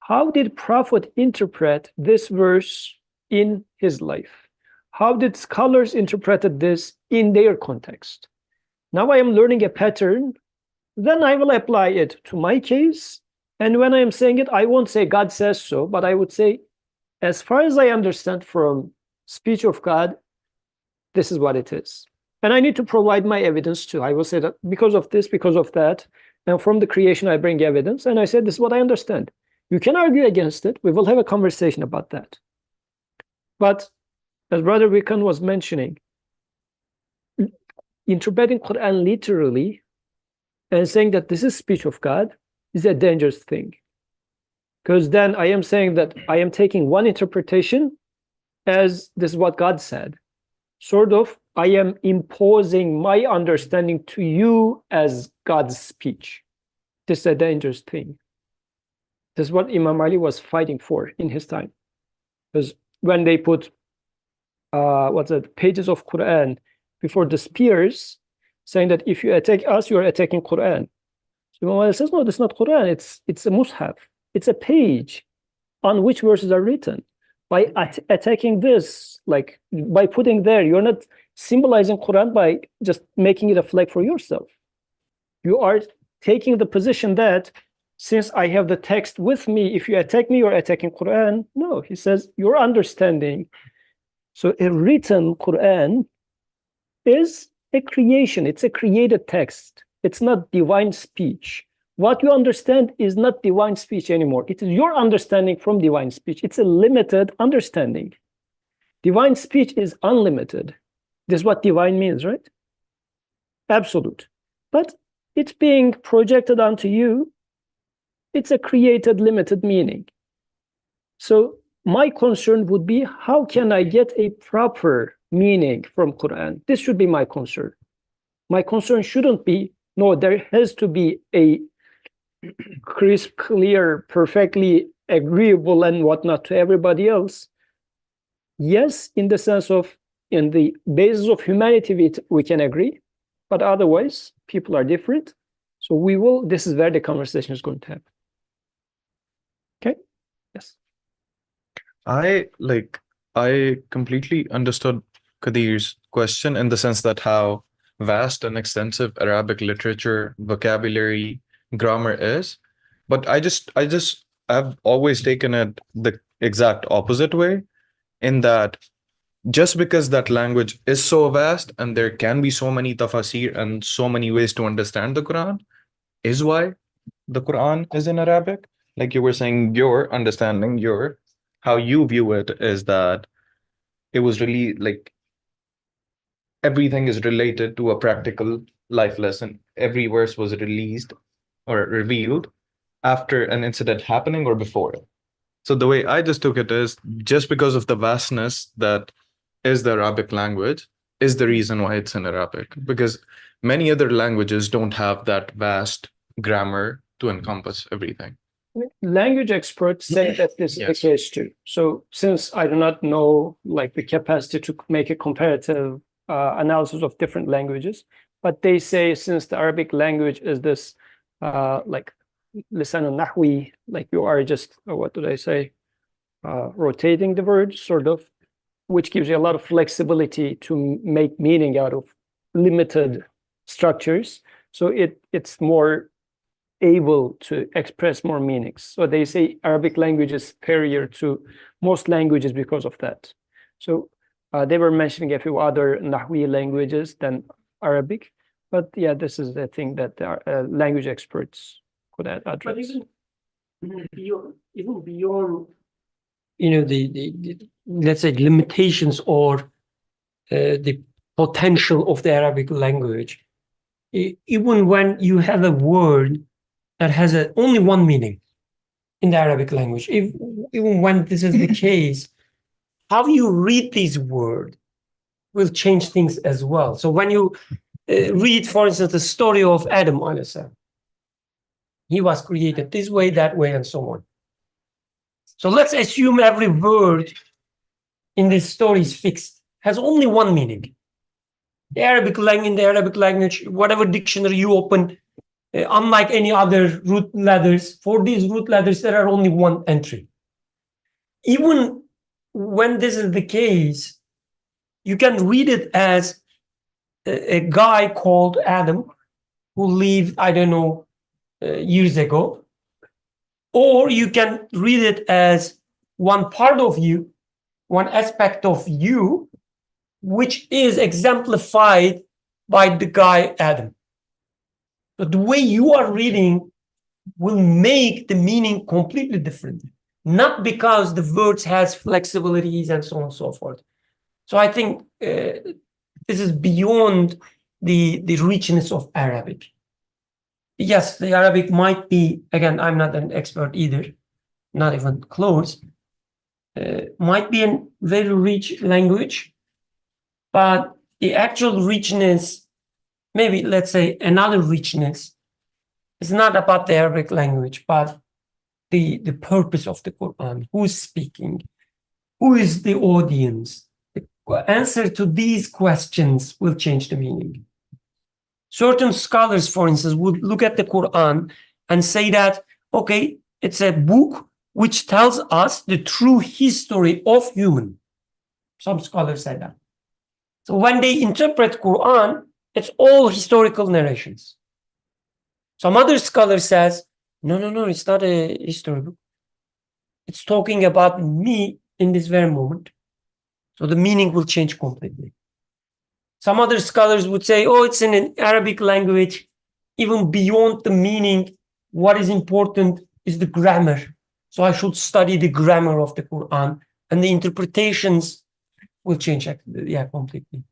how did Prophet interpret this verse in his life? How did scholars interpret this in their context? Now I am learning a pattern, then I will apply it to my case. And when I am saying it, I won't say God says so, but I would say, as far as I understand from speech of God, this is what it is. And I need to provide my evidence too. I will say that because of this, because of that, and from the creation, I bring evidence. And I said, this is what I understand. You can argue against it. We will have a conversation about that. But as Brother Wikan was mentioning, interpreting Quran literally and saying that this is speech of God is a dangerous thing. Because then I am saying that I am taking one interpretation as this is what God said. Sort of, I am imposing my understanding to you as God's speech. This is a dangerous thing. This is what Imam Ali was fighting for in his time. Because when they put pages of Quran before the spears, saying that if you attack us, you are attacking Quran. So Imam Ali says, no, this is not Quran. It's a mushaf. It's a page on which verses are written. By attacking this, like by putting there, you're not symbolizing Quran by just making it a flag for yourself. You are taking the position that since I have the text with me, if you attack me, you're attacking Quran. No, he says your understanding. So a written Quran is a creation. It's a created text. It's not divine speech. What you understand is not divine speech anymore. It is your understanding from divine speech. It's a limited understanding. Divine speech is unlimited. This is what divine means, right? Absolute. But it's being projected onto you. It's a created, limited meaning. So my concern would be, how can I get a proper meaning from Quran? This should be my concern. My concern shouldn't be, no, there has to be a crisp, clear, perfectly agreeable and whatnot to everybody else. Yes, in the sense of, in the basis of humanity, we can agree, but otherwise, people are different. So we will, this is where the conversation is going to happen. Okay? Yes. I completely understood Kadir's question in the sense that how vast and extensive Arabic literature, vocabulary, grammar is. But I've always taken it the exact opposite way, in that just because that language is so vast and there can be so many tafasir and so many ways to understand the Quran, is why the Quran is in Arabic. Like you were saying, your understanding, how you view it is that it was really like everything is related to a practical life lesson. Every verse was released or revealed after an incident happening or before it. So the way I just took it is just because of the vastness that is the Arabic language is the reason why it's in Arabic, because many other languages don't have that vast grammar to encompass everything. Language experts say that this is Yes. the case too. So since I do not know like the capacity to make a comparative analysis of different languages, but they say since the Arabic language is this like lisan al-nahwi, like you are just what do they say, rotating the words sort of, which gives you a lot of flexibility to make meaning out of limited structures. So it's more able to express more meanings. So they say Arabic language is superior to most languages because of that. So they were mentioning a few other Nahwi languages than Arabic, but yeah, this is the thing that language experts could address. But even beyond, you know, the let's say limitations or the potential of the Arabic language, even when you have a word that has only one meaning in the Arabic language, even when this is the case, how you read this word will change things as well. So when you read, for instance, the story of Adam, he was created this way, that way, and so on. So let's assume every word in this story is fixed, has only one meaning. In the Arabic language, whatever dictionary you open, unlike any other root letters, for these root letters, there are only one entry. Even when this is the case, you can read it as a guy called Adam who lived, I don't know, years ago. Or you can read it as one part of you, one aspect of you, which is exemplified by the guy Adam. So the way you are reading will make the meaning completely different, not because the words has flexibilities and so on and so forth. So I think this is beyond the richness of Arabic. Yes, the Arabic might be, again, I'm not an expert either, not even close, might be a very rich language, but the actual richness, maybe let's say another richness, is not about the Arabic language, but the purpose of the Quran. Who's speaking? Who is the audience? The answer to these questions will change the meaning. Certain scholars, for instance, would look at the Quran and say that, okay, it's a book which tells us the true history of human. Some scholars say that. So when they interpret Quran, it's all historical narrations. Some other scholar says, no, it's not a history book. It's talking about me in this very moment. So the meaning will change completely. Some other scholars would say, oh, it's in an Arabic language. Even beyond the meaning, what is important is the grammar. So I should study the grammar of the Quran, and the interpretations will change completely.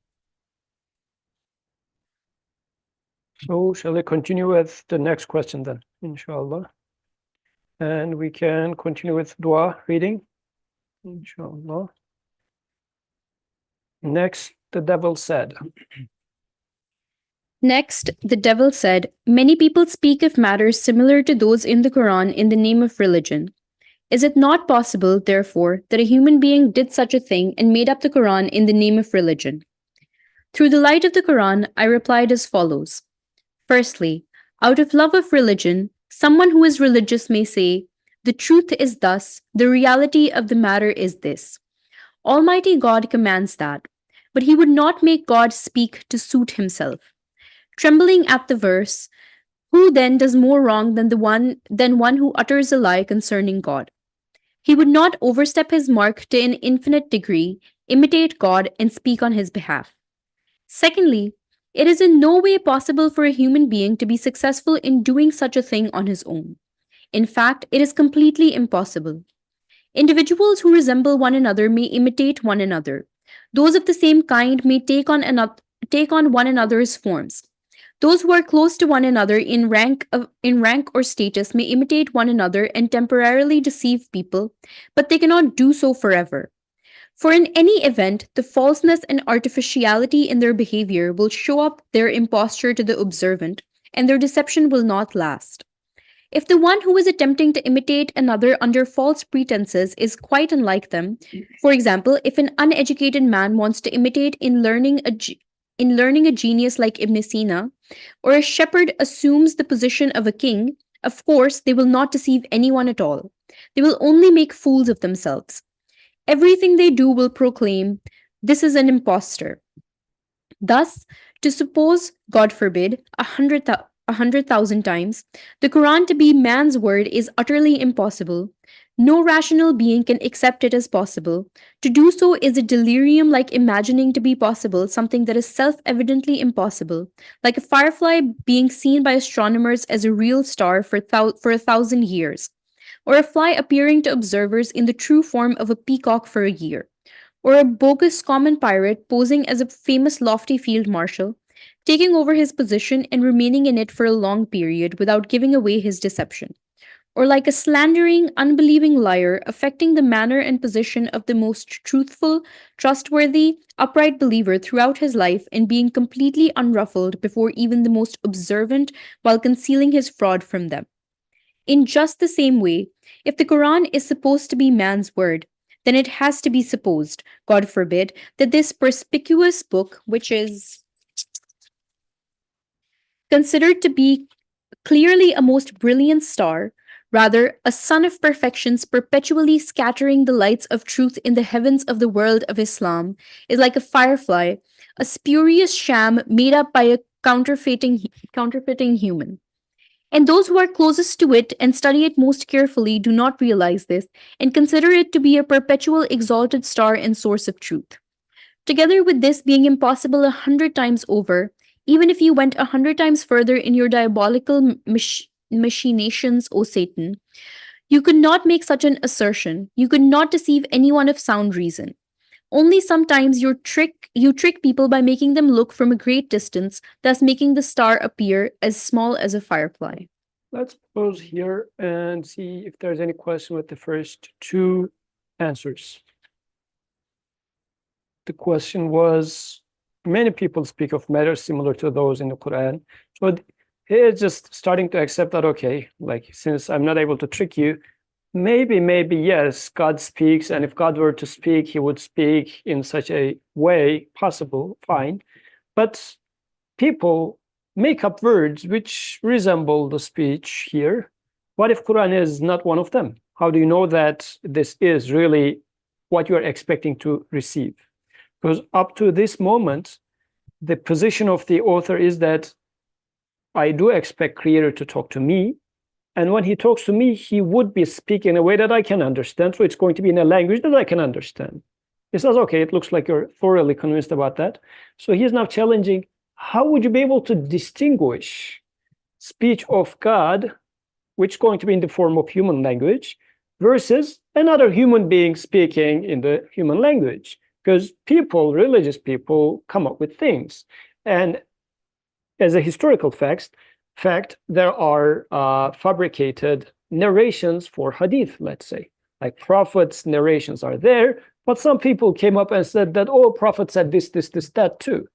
So shall we continue with the next question then, inshallah? And we can continue with dua reading, inshallah. Next, the devil said. Next, the devil said, "Many people speak of matters similar to those in the Quran in the name of religion. Is it not possible, therefore, that a human being did such a thing and made up the Quran in the name of religion?" Through the light of the Quran, I replied as follows. Firstly, out of love of religion, someone who is religious may say, "The truth is thus, the reality of the matter is this." Almighty God commands that, but he would not make God speak to suit himself. Trembling at the verse, who then does more wrong than one who utters a lie concerning God? He would not overstep his mark to an infinite degree, imitate God, and speak on his behalf. Secondly, it is in no way possible for a human being to be successful in doing such a thing on his own. In fact, it is completely impossible. Individuals who resemble one another may imitate one another. Those of the same kind may take on one another's forms. Those who are close to one another in rank or status may imitate one another and temporarily deceive people, but they cannot do so forever. For in any event, the falseness and artificiality in their behavior will show up their imposture to the observant, and their deception will not last. If the one who is attempting to imitate another under false pretenses is quite unlike them, for example, if an uneducated man wants to imitate in learning a genius like Ibn Sina, or a shepherd assumes the position of a king, of course they will not deceive anyone at all. They will only make fools of themselves. Everything they do will proclaim, "This is an impostor." Thus, to suppose, God forbid, 100,000 times, the Quran to be man's word is utterly impossible. No rational being can accept it as possible. To do so is a delirium like imagining to be possible something that is self-evidently impossible, like a firefly being seen by astronomers as a real star for 1,000 years, or a fly appearing to observers in the true form of a peacock for a year, or a bogus common pirate posing as a famous lofty field marshal, taking over his position and remaining in it for a long period without giving away his deception, or like a slandering, unbelieving liar affecting the manner and position of the most truthful, trustworthy, upright believer throughout his life and being completely unruffled before even the most observant while concealing his fraud from them. In just the same way, if the Quran is supposed to be man's word, then it has to be supposed, God forbid, that this perspicuous book, which is considered to be clearly a most brilliant star, rather a sun of perfections perpetually scattering the lights of truth in the heavens of the world of Islam, is like a firefly, a spurious sham made up by a counterfeiting human. And those who are closest to it and study it most carefully do not realize this and consider it to be a perpetual exalted star and source of truth. Together with this being impossible 100 times over, even if you went 100 times further in your diabolical machinations, O Satan, you could not make such an assertion. You could not deceive anyone of sound reason. Only sometimes you trick people by making them look from a great distance, thus making the star appear as small as a firefly. Let's pause here and see if there's any question with the first two answers. The question was, many people speak of matters similar to those in the Quran. So he is just starting to accept that, okay, like since I'm not able to trick you, maybe yes, God speaks, and if God were to speak, he would speak in such a way possible, fine. But people make up words which resemble the speech here. What if Quran is not one of them? How do you know that this is really what you are expecting to receive? Because up to this moment, the position of the author is that I do expect Creator to talk to me, and when he talks to me, he would be speaking in a way that I can understand. So it's going to be in a language that I can understand. He says, okay, it looks like you're thoroughly convinced about that. So he's now challenging, how would you be able to distinguish speech of God, which is going to be in the form of human language, versus another human being speaking in the human language? Because people, religious people, come up with things. And as a historical fact, there are fabricated narrations for hadith, let's say. Like prophets' narrations are there, but some people came up and said that, oh, prophet said this, that too.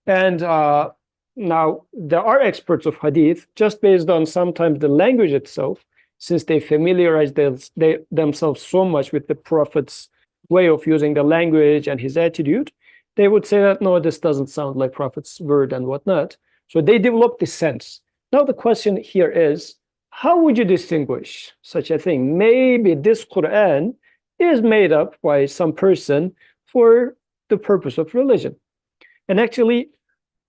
And now there are experts of hadith, just based on sometimes the language itself, since they familiarize themselves so much with the prophet's way of using the language and his attitude, they would say that, no, this doesn't sound like prophet's word and whatnot. So they develop this sense. Now the question here is, how would you distinguish such a thing? Maybe this Quran is made up by some person for the purpose of religion. And actually,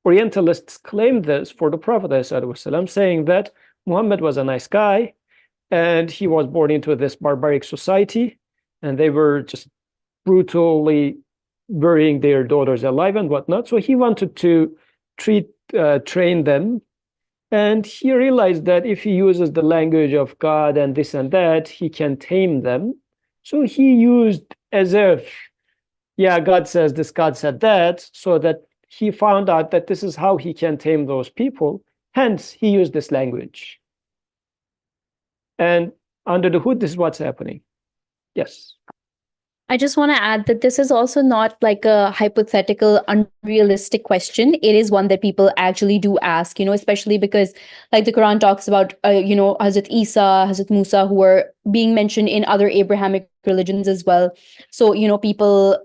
Orientalists claim this for the Prophet ﷺ, saying that Muhammad was a nice guy, and he was born into this barbaric society, and they were just brutally burying their daughters alive and whatnot. So he wanted to train them. And he realized that if he uses the language of God and this and that, he can tame them. So he used as if, yeah, God says this, God said that, so that he found out that this is how he can tame those people. Hence, he used this language. And under the hood, this is what's happening. Yes. I just want to add that this is also not like a hypothetical, unrealistic question. It is one that people actually do ask, especially because like the Quran talks about, Hazrat Isa, Hazrat Musa, who are being mentioned in other Abrahamic religions as well. So, people,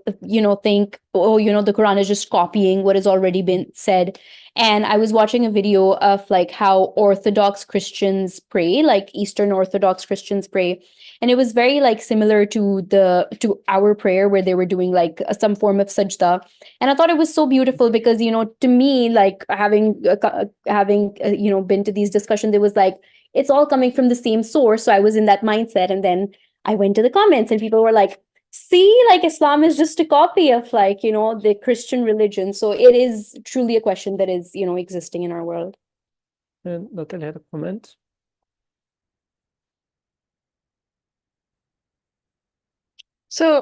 think, oh, the Quran is just copying what has already been said. And I was watching a video of like how Orthodox Christians pray, like Eastern Orthodox Christians pray. And it was very like similar to our prayer where they were doing like some form of sajda. And I thought it was so beautiful because, to me, like having been to these discussions, it was like, it's all coming from the same source. So I was in that mindset. And then I went to the comments and people were like, see, like Islam is just a copy of like, the Christian religion. So it is truly a question that is, existing in our world. And Natalie had a comment. So,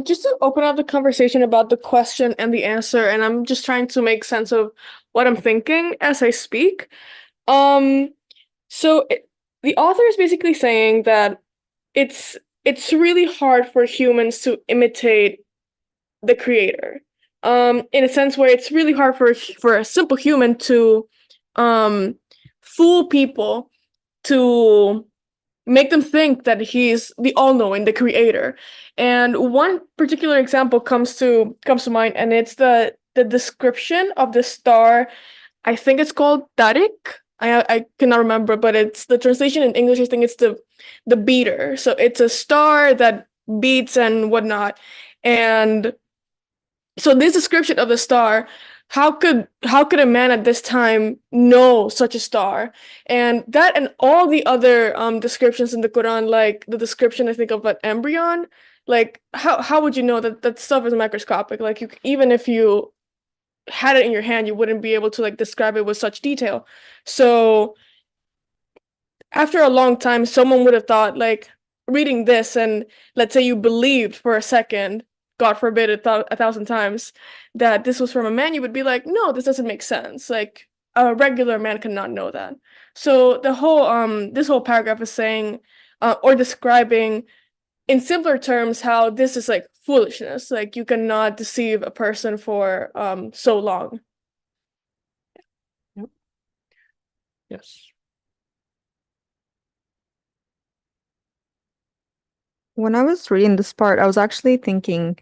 just to open up the conversation about the question and the answer, and I'm just trying to make sense of what I'm thinking as I speak. The author is basically saying that it's really hard for humans to imitate the creator. In a sense where it's really hard for a simple human to fool people, to make them think that he's the all-knowing, the creator. And one particular example comes to mind, and it's the description of the star. I think it's called Tariq. I cannot remember, but it's the translation in English. I think it's the beater. So it's a star that beats and whatnot. And so this description of the star, how could a man at this time know such a star? And that and all the other descriptions in the Quran, like the description I think of an embryon, like how would you know that stuff is microscopic? Like even if you had it in your hand, you wouldn't be able to like describe it with such detail. So after a long time, someone would have thought, like, reading this, and let's say you believed for a second, God forbid, 1,000 times, that this was from a man, you would be like, no, this doesn't make sense. Like, a regular man cannot know that. So the whole this whole paragraph is saying or describing in simpler terms how this is like foolishness. Like, you cannot deceive a person for so long. Yep. Yes. When I was reading this part, I was actually thinking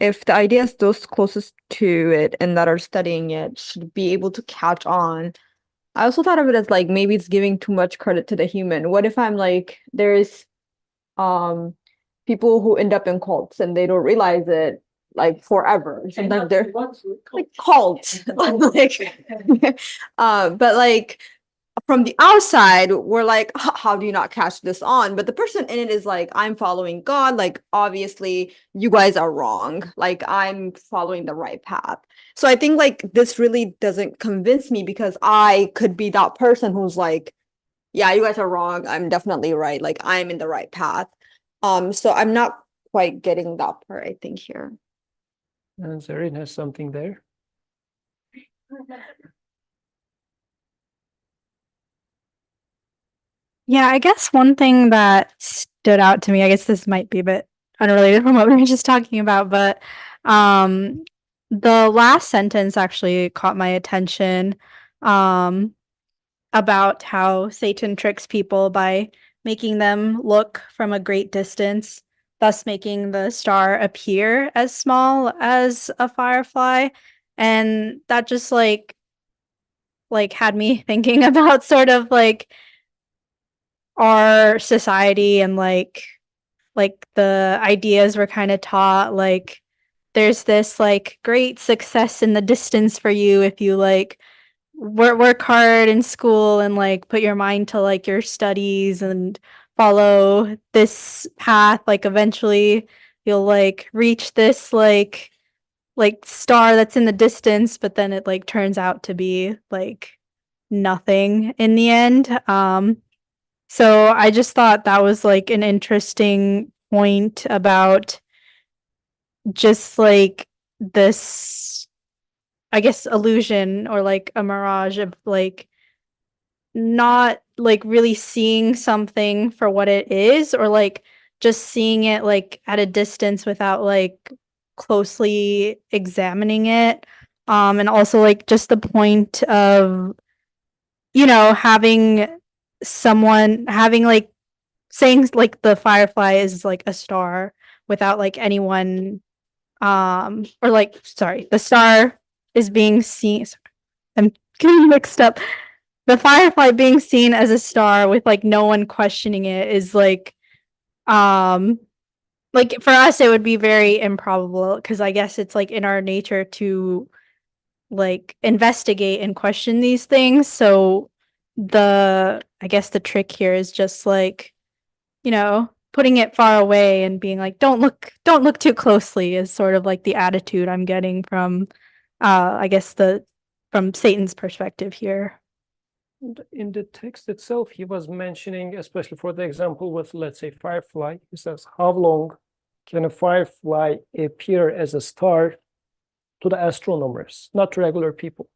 if the ideas those closest to it and that are studying it should be able to catch on. I also thought of it as like maybe it's giving too much credit to the human. What if I'm like there's people who end up in cults and they don't realize it like forever. Sometimes they're like cults. Like but like from the outside, we're like, how do you not catch this on? But the person in it is like, I'm following God. Like, obviously, you guys are wrong. Like, I'm following the right path. So I think like this really doesn't convince me because I could be that person who's like, yeah, you guys are wrong. I'm definitely right. Like, I'm in the right path. So I'm not quite getting that part, I think, here. And Zarin has something there. Yeah, I guess one thing that stood out to me, I guess this might be a bit unrelated from what we were just talking about, but the last sentence actually caught my attention about how Satan tricks people by making them look from a great distance, thus making the star appear as small as a firefly. And that just like had me thinking about sort of like our society and like the ideas we're kind of taught, like there's this like great success in the distance for you if you like work hard in school and like put your mind to like your studies and follow this path. Like eventually you'll like reach this like like star that's in the distance, but then it like turns out to be like nothing in the end. So I just thought that was like an interesting point about just like this, I guess, illusion or like a mirage of like not like really seeing something for what it is, or like just seeing it like at a distance without like closely examining it. And also like just the point of, you know, having someone having like saying like the firefly is like a star without like anyone or like sorry, the star is being seen, I'm getting mixed up. The firefly being seen as a star with like no one questioning it is like for us it would be very improbable, because I guess it's like in our nature to like investigate and question these things. So I guess the trick here is just like, you know, putting it far away and being like, don't look too closely, is sort of like the attitude I'm getting from I guess from Satan's perspective here. In the text itself, he was mentioning, especially for the example with, let's say, firefly, he says, how long can a firefly appear as a star to the astronomers, not to regular people?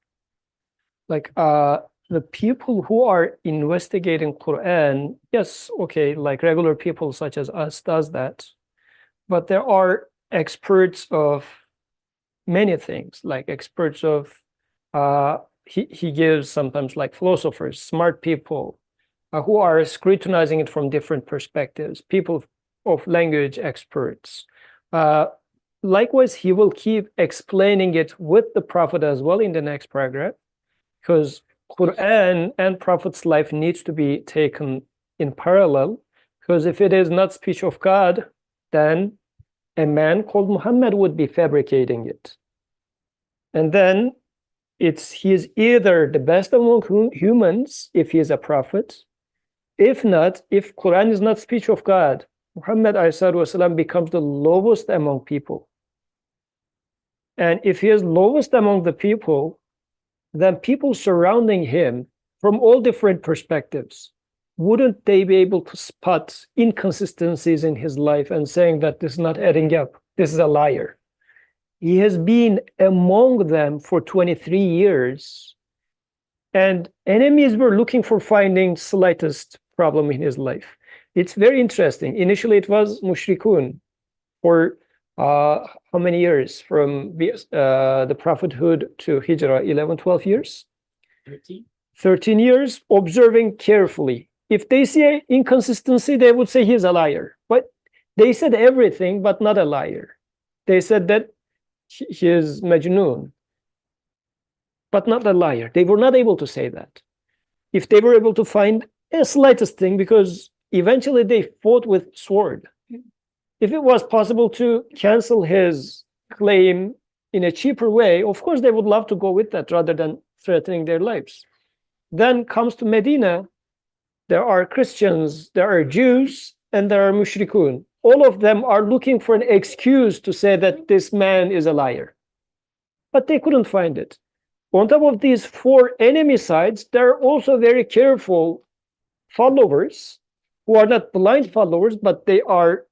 Like the people who are investigating Qur'an, yes, okay, like regular people such as us does that, but there are experts of many things, like experts of he gives sometimes like philosophers, smart people who are scrutinizing it from different perspectives, people of language experts. Likewise, he will keep explaining it with the Prophet as well in the next paragraph, because Quran and Prophet's life needs to be taken in parallel, because if it is not speech of God, then a man called Muhammad would be fabricating it. And then he is either the best among humans if he is a prophet. If not, if Quran is not speech of God, Muhammad والسلام, becomes the lowest among people. And if he is lowest among the people, then people surrounding him from all different perspectives, wouldn't they be able to spot inconsistencies in his life and saying that this is not adding up, this is a liar? He has been among them for 23 years, and enemies were looking for finding slightest problem in his life. It's very interesting. Initially, it was mushrikun for how many years? From the prophethood to Hijrah, 11, 12 years? 13 years, observing carefully. If they see an inconsistency, they would say he's a liar. But they said everything, but not a liar. They said that he is Majnun, but not a liar. They were not able to say that. If they were able to find a slightest thing, because eventually they fought with sword. If it was possible to cancel his claim in a cheaper way, of course they would love to go with that rather than threatening their lives. Then comes to Medina, there are Christians, there are Jews, and there are mushrikun. All of them are looking for an excuse to say that this man is a liar. But they couldn't find it. On top of these four enemy sides, there are also very careful followers who are not blind followers, but they are,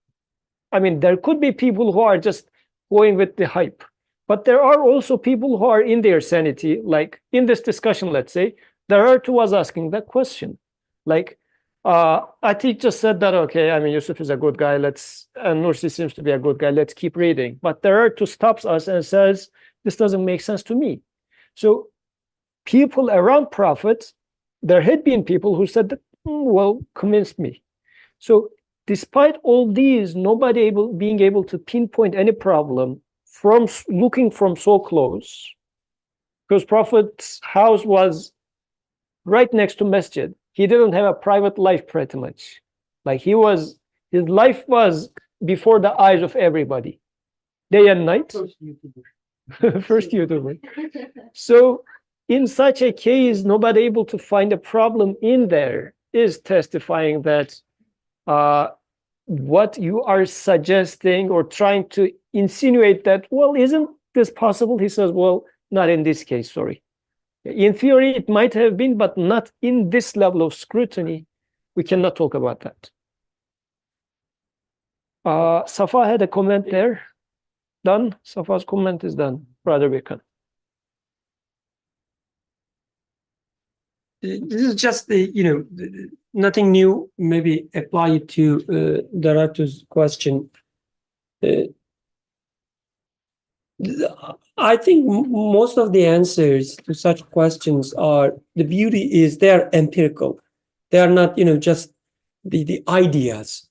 I mean, there could be people who are just going with the hype. But there are also people who are in their sanity, like in this discussion, let's say, there are two was asking that question. Like, Atik just said that, okay, I mean, Yusuf is a good guy, and Nursi seems to be a good guy, let's keep reading. But there are two stops us and says, this doesn't make sense to me. So people around Prophet, there had been people who said that, well, convinced me. So despite all these, nobody being able to pinpoint any problem from looking from so close, because Prophet's house was right next to Masjid. He didn't have a private life pretty much. Like his life was before the eyes of everybody, day and night. First YouTuber. So in such a case, nobody able to find a problem in there is testifying that what you are suggesting or trying to insinuate that, well, isn't this possible? He says, well, not in this case, sorry. In theory, it might have been, but not in this level of scrutiny. We cannot talk about that. Safa had a comment there. Done. Safa's comment is done. Brother Bekan. This is just the, nothing new. Maybe apply it to Daratu's question. I think most of the answers to such questions are, the beauty is they're empirical. They are not, just the ideas.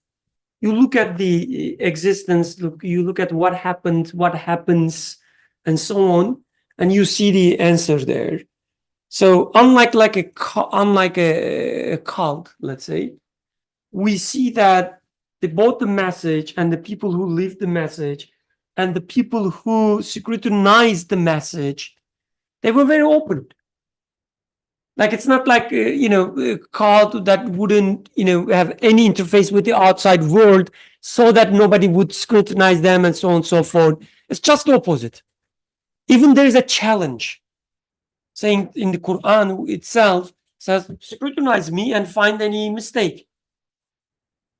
You look at the existence, you look at what happened, what happens, and so on, and you see the answer there. So unlike a cult, let's say, we see that both the message and the people who live the message and the people who scrutinize the message, they were very open. Like, it's not like, a cult that wouldn't, have any interface with the outside world so that nobody would scrutinize them and so on and so forth. It's just the opposite. Even there is a challenge saying in the Qur'an itself, says, scrutinize me and find any mistake.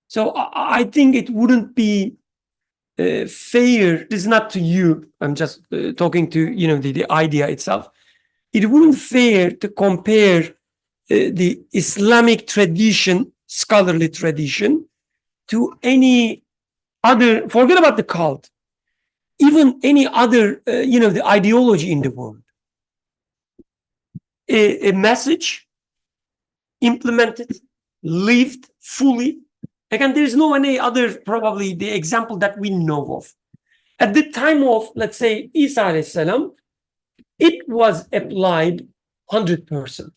So I think it wouldn't be fair. This is not to you. I'm just talking to, the idea itself. It wouldn't fair to compare the Islamic tradition, scholarly tradition, to any other, forget about the cult, even any other, the ideology in the world. A message implemented, lived fully. Again, there is no any other, probably the example that we know of. At the time of, let's say, Isa alayhi salam, it was applied 100%,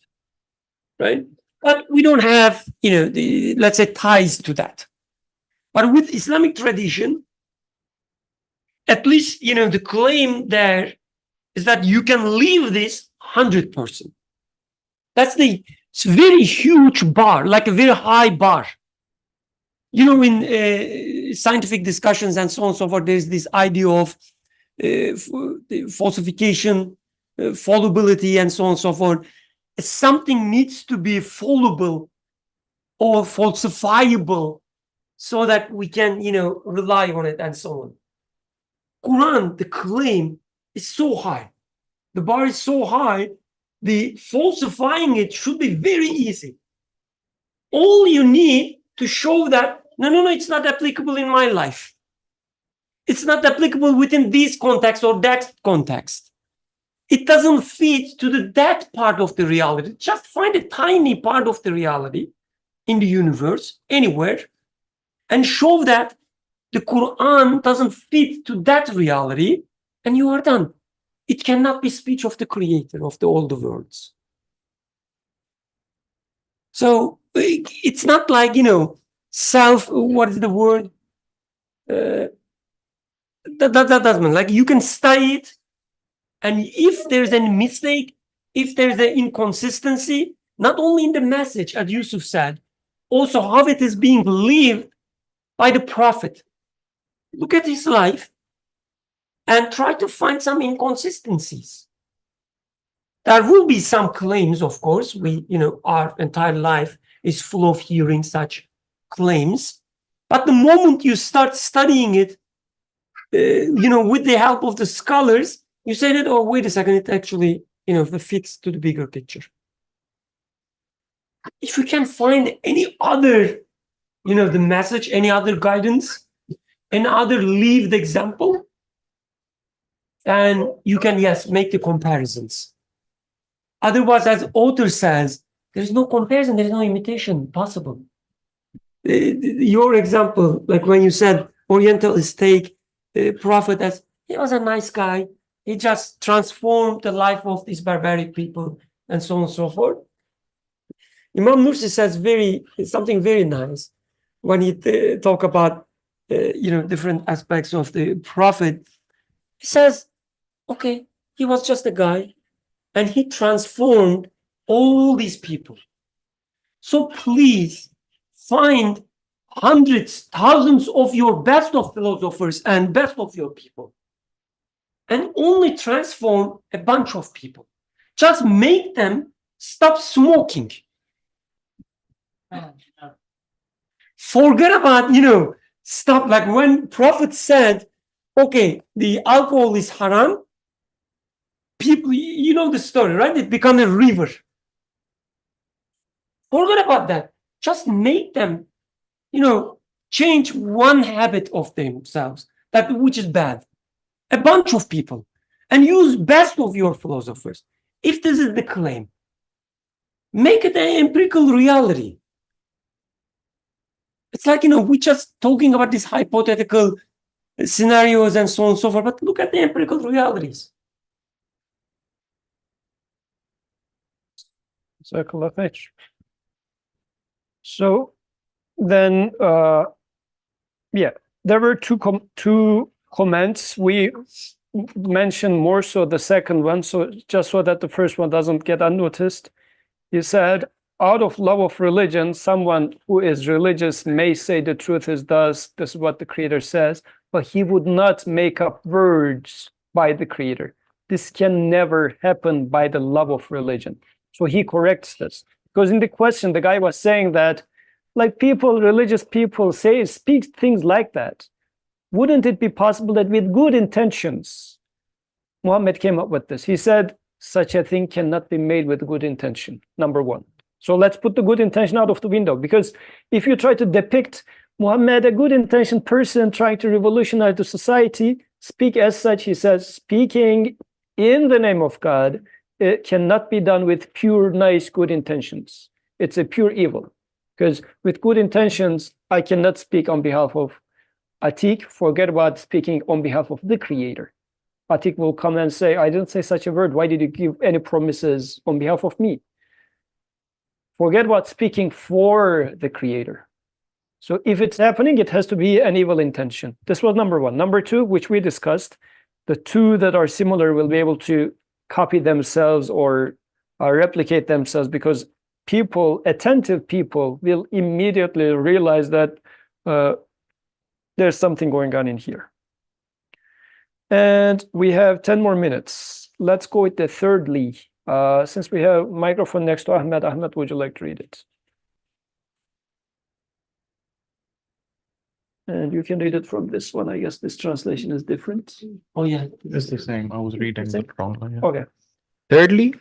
right? But we don't have, let's say, ties to that. But with Islamic tradition, at least, the claim there is that you can live this 100%. That's the very huge bar, like a very high bar. In scientific discussions and so on and so forth, there's this idea of falsification, fallibility, and so on and so forth. Something needs to be fallible or falsifiable so that we can, rely on it and so on. Quran, the claim is so high. The bar is so high, the falsifying it should be very easy. All you need to show that, no, it's not applicable in my life. It's not applicable within this context or that context. It doesn't fit to that part of the reality. Just find a tiny part of the reality in the universe, anywhere, and show that the Quran doesn't fit to that reality, and you are done. It cannot be speech of the creator of all the worlds. So it's not like, what is the word? That doesn't mean, like, you can study it, and if there's any mistake, if there's an inconsistency, not only in the message, as Yusuf said, also how it is being lived by the Prophet. Look at his life and try to find some inconsistencies. There will be some claims, of course. Our entire life is full of hearing such claims. But the moment you start studying it, with the help of the scholars, you say that, oh, wait a second, it actually, fits to the bigger picture. If you can find any other, the message, any other guidance, any other lived example, and you can, yes, make the comparisons. Otherwise, as author says, there's no comparison, there's no imitation possible. Your example, like when you said Orientalists take the Prophet as, he was a nice guy, he just transformed the life of these barbaric people, and so on and so forth. Imam Nursi says something very nice when he talk about different aspects of the Prophet. He says, okay, he was just a guy, and he transformed all these people. So please find hundreds, thousands of your best of philosophers and best of your people, and only transform a bunch of people. Just make them stop smoking. Forget about, stuff like when Prophet said, okay, the alcohol is haram, people, you know the story, right? It became a river. Forget about that. Just make them, change one habit of themselves, that which is bad. A bunch of people, and use best of your philosophers. If this is the claim, make it an empirical reality. It's like, we're just talking about these hypothetical scenarios and so on and so forth, but look at the empirical realities. So then, there were two comments. We mentioned more so the second one, so just so that the first one doesn't get unnoticed. He said, out of love of religion, someone who is religious may say the truth is thus, this is what the Creator says, but he would not make up words by the Creator. This can never happen by the love of religion. So he corrects this. Because in the question, the guy was saying that, like religious people speak things like that. Wouldn't it be possible that with good intentions, Muhammad came up with this? He said, such a thing cannot be made with good intention, number one. So let's put the good intention out of the window, because if you try to depict Muhammad, a good intentioned person trying to revolutionize the society, speak as such, he says, speaking in the name of God, it cannot be done with pure, nice, good intentions. It's a pure evil. Because with good intentions, I cannot speak on behalf of Atik. Forget about speaking on behalf of the Creator. Atik will come and say, I didn't say such a word. Why did you give any promises on behalf of me? Forget about speaking for the Creator. So if it's happening, it has to be an evil intention. This was number one. Number two, which we discussed, the two that are similar will be able to copy themselves or replicate themselves, because attentive people will immediately realize that there's something going on in here. And we have 10 more minutes. Let's go with the thirdly. Since we have microphone next to Ahmed. Ahmed, would you like to read it? And you can read it from this one. I guess this translation is different. Oh, yeah. It's the same. I was reading it wrongly. Yeah. Okay. Thirdly,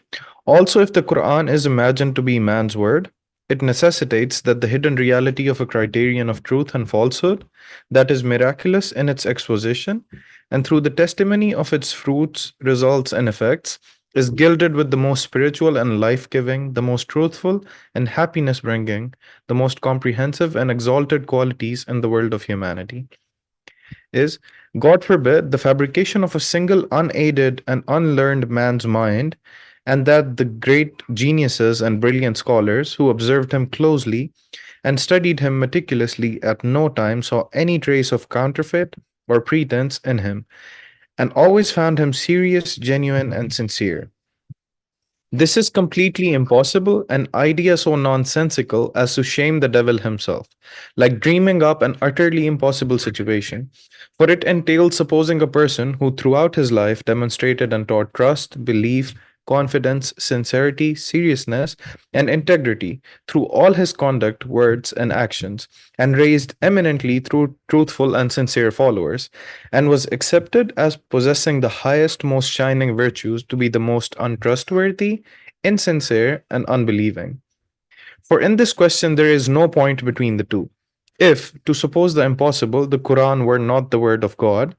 also if the Quran is imagined to be man's word, it necessitates that the hidden reality of a criterion of truth and falsehood that is miraculous in its exposition and through the testimony of its fruits, results, and effects is gilded with the most spiritual and life-giving, the most truthful and happiness-bringing, the most comprehensive and exalted qualities in the world of humanity. Is, God forbid, the fabrication of a single unaided and unlearned man's mind, and that the great geniuses and brilliant scholars who observed him closely and studied him meticulously at no time saw any trace of counterfeit or pretense in him, and always found him serious, genuine, and sincere. This is completely impossible, an idea so nonsensical as to shame the devil himself, like dreaming up an utterly impossible situation, for it entails supposing a person who throughout his life demonstrated and taught trust, belief, confidence, sincerity, seriousness, and integrity through all his conduct, words, and actions, and raised eminently through truthful and sincere followers, and was accepted as possessing the highest, most shining virtues to be the most untrustworthy, insincere, and unbelieving. For in this question there is no point between the two. If, to suppose the impossible, the Quran were not the word of God,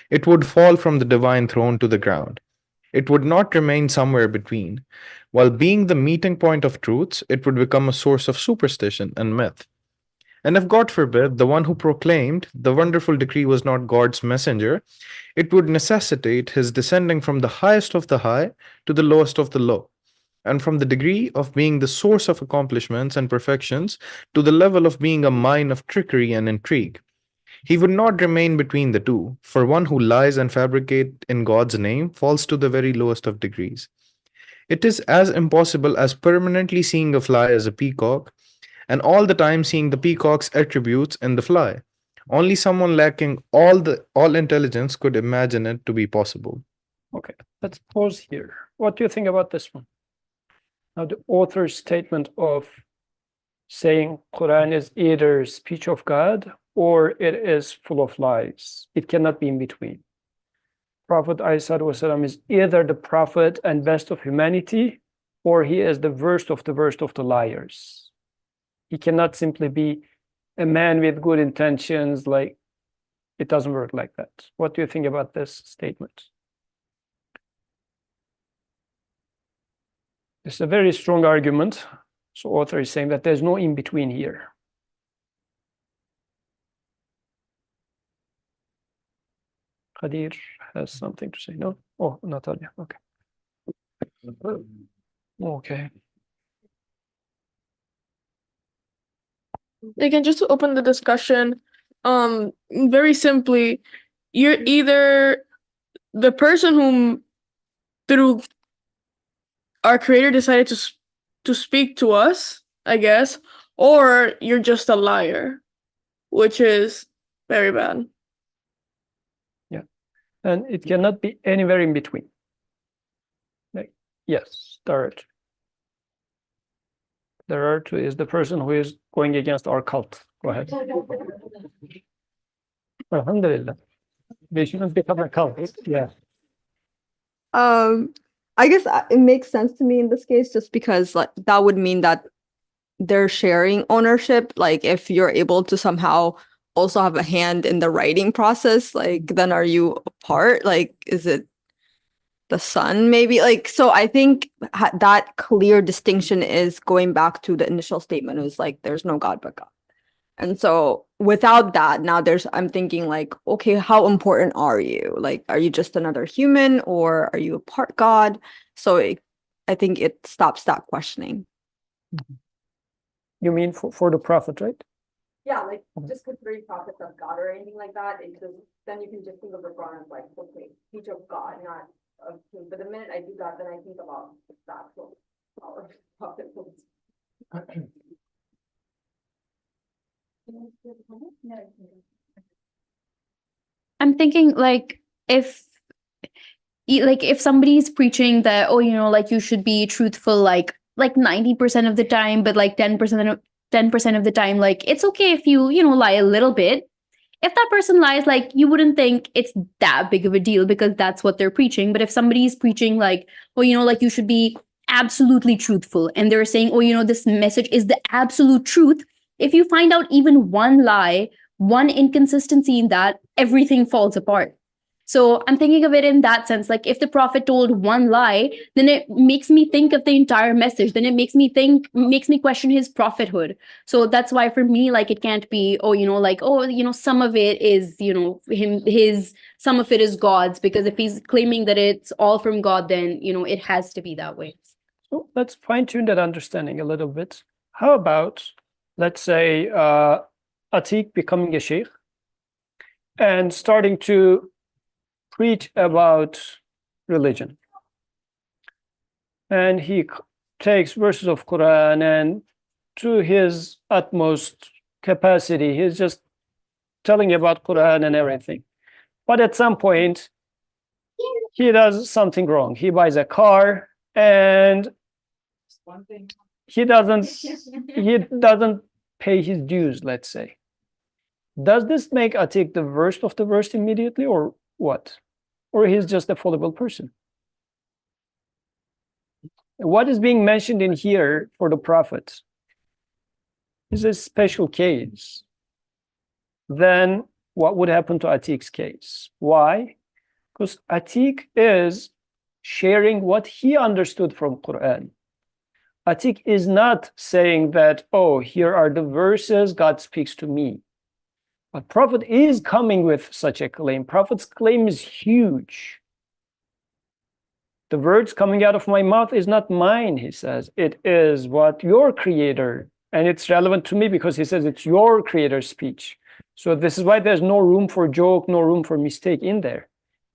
it would fall from the divine throne to the ground. It would not remain somewhere between. While being the meeting point of truths, it would become a source of superstition and myth. And if, God forbid, the one who proclaimed the wonderful decree was not God's messenger, it would necessitate his descending from the highest of the high to the lowest of the low, and from the degree of being the source of accomplishments and perfections to the level of being a mine of trickery and intrigue. He would not remain between the two, for one who lies and fabricates in God's name falls to the very lowest of degrees. It is as impossible as permanently seeing a fly as a peacock, and all the time seeing the peacock's attributes in the fly. Only someone lacking all intelligence could imagine it to be possible. let's pause here. What do you think about this one? Now, the author's statement of saying Quran is either speech of God or it is full of lies. It cannot be in between. Prophet ﷺ is either the prophet and best of humanity, or he is the worst of the liars. He cannot simply be a man with good intentions. Like, it doesn't work like that. What do you think about this statement? It's a very strong argument. So author is saying that there's no in-between here. Khadir has something to say. No? Oh, Natalia. Okay. Okay. Again, just to open the discussion, very simply, you're either the person whom through our creator decided to speak to us, I guess, or you're just a liar, which is very bad. Yeah. And it cannot be anywhere in between. Like, yes, Darat. Darat is the person who is going against our cult. Go ahead. Alhamdulillah. They shouldn't become a cult. Yeah. I guess it makes sense to me in this case, just because like that would mean that they're sharing ownership. Like if you're able to somehow also have a hand in the writing process, like then are you a part? Like, is it the son maybe? Like, so I think that clear distinction is going back to the initial statement. It was like, there's no God but God. And so without that, now I'm thinking like, okay, how important are you? Like, are you just another human or are you a part God? So I think it stops that questioning. You mean for the prophet, right? Yeah, like just considering prophets of God or anything like that, then you can just think of the Quran as like, okay, speech of God, not of king. But the minute I do that, then I think about the actual power of prophet. I'm thinking like if somebody's preaching that, oh, like you should be truthful like 90% of the time, but like 10% of the time, like it's okay if you lie a little bit. If that person lies, like you wouldn't think it's that big of a deal because that's what they're preaching. But if somebody's preaching like, oh, like you should be absolutely truthful, and they're saying, oh, this message is the absolute truth. If you find out even one lie, one inconsistency in that, everything falls apart. So I'm thinking of it in that sense. Like if the prophet told one lie, then it makes me think of the entire message. Then it makes me question his prophethood. So that's why for me, like it can't be, some of it is, some of it is God's, because if he's claiming that it's all from God, then, it has to be that way. So let's fine tune that understanding a little bit. How about, let's say, Atiq becoming a sheikh and starting to preach about religion. And he takes verses of Quran and to his utmost capacity, he's just telling about Quran and everything. But at some point, he does something wrong. He buys a car and he doesn't pay his dues, let's say. Does this make Atiq the worst of the worst immediately, or what? Or he's just a fallible person? What is being mentioned in here for the prophet is a special case. Then what would happen to Atiq's case? Why? Because Atiq is sharing what he understood from Quran. Atiq is not saying that, oh, here are the verses, God speaks to me. But Prophet is coming with such a claim. Prophet's claim is huge. The words coming out of my mouth is not mine, he says. It is what your creator, and it's relevant to me because he says it's your creator's speech. So this is why there's no room for joke, no room for mistake in there.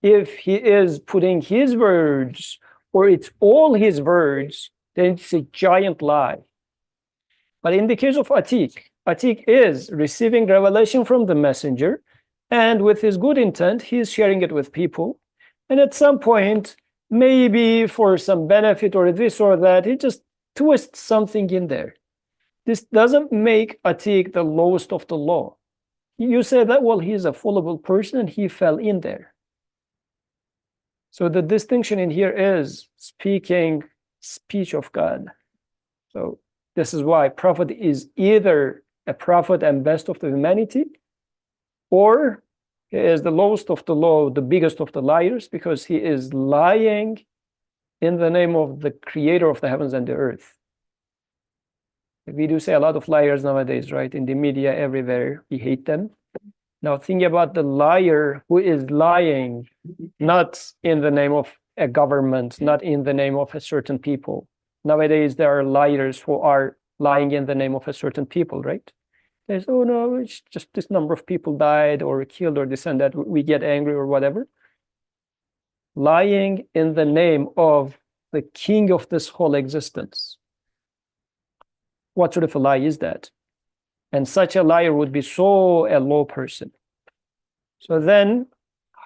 If he is putting his words, or it's all his words, then it's a giant lie. But in the case of Atiq, Atiq is receiving revelation from the messenger, and with his good intent, he is sharing it with people. And at some point, maybe for some benefit or this or that. He just twists something in there. This doesn't make Atiq the lowest of the low. You say that, well, he's a fallible person and he fell in there. So the distinction in here is speech of God. So this is why prophet is either a prophet and best of the humanity, or he is the lowest of the low, the biggest of the liars, because he is lying in the name of the creator of the heavens and the earth. We do say a lot of liars nowadays, right? In the media, everywhere, we hate them. Now think about the liar who is lying, not in the name of a government, not in the name of a certain people. Nowadays, there are liars who are lying in the name of a certain people, right? There's, oh no, it's just this number of people died or killed or this and that, we get angry or whatever. Lying in the name of the king of this whole existence. What sort of a lie is that? And such a liar would be so a low person. So then,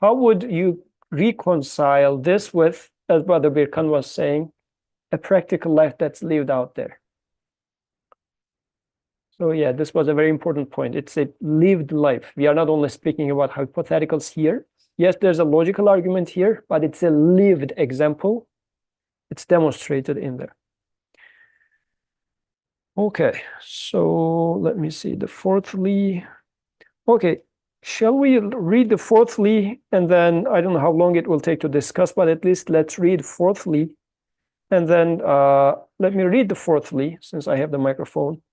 how would you reconcile this with, as Brother Birkan was saying, a practical life that's lived out there? So yeah, this was a very important point. It's a lived life. We are not only speaking about hypotheticals here. Yes, there's a logical argument here, but it's a lived example. It's demonstrated in there. Okay, so let me see the fourthly. Okay, shall we read the fourthly, and then I don't know how long it will take to discuss, but at least let's read fourthly, and then let me read the fourthly since I have the microphone,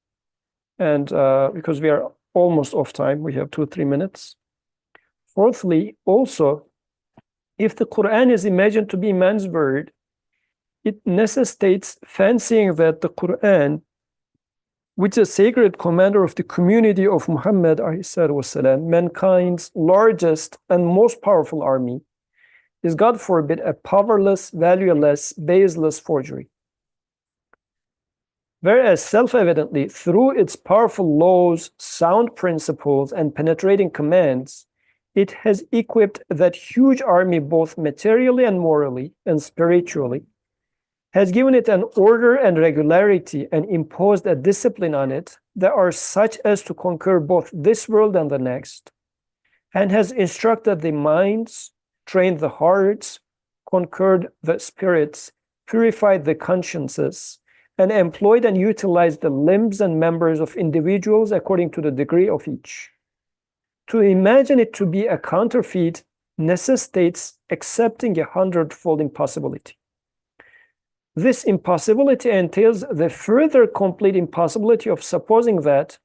and because we are almost off time, we have 2-3 minutes. Fourthly, also, if the Quran is imagined to be man's word, it necessitates fancying that the Quran, which is a sacred commander of the community of Muhammad والسلام, mankind's largest and most powerful army, is, God forbid, a powerless, valueless, baseless forgery. Whereas self-evidently, through its powerful laws, sound principles, and penetrating commands, it has equipped that huge army both materially and morally and spiritually, has given it an order and regularity and imposed a discipline on it that are such as to conquer both this world and the next, and has instructed the minds, trained the hearts, conquered the spirits, purified the consciences, and employed and utilized the limbs and members of individuals according to the degree of each. To imagine it to be a counterfeit necessitates accepting a 100-fold impossibility. This impossibility entails the further complete impossibility of supposing that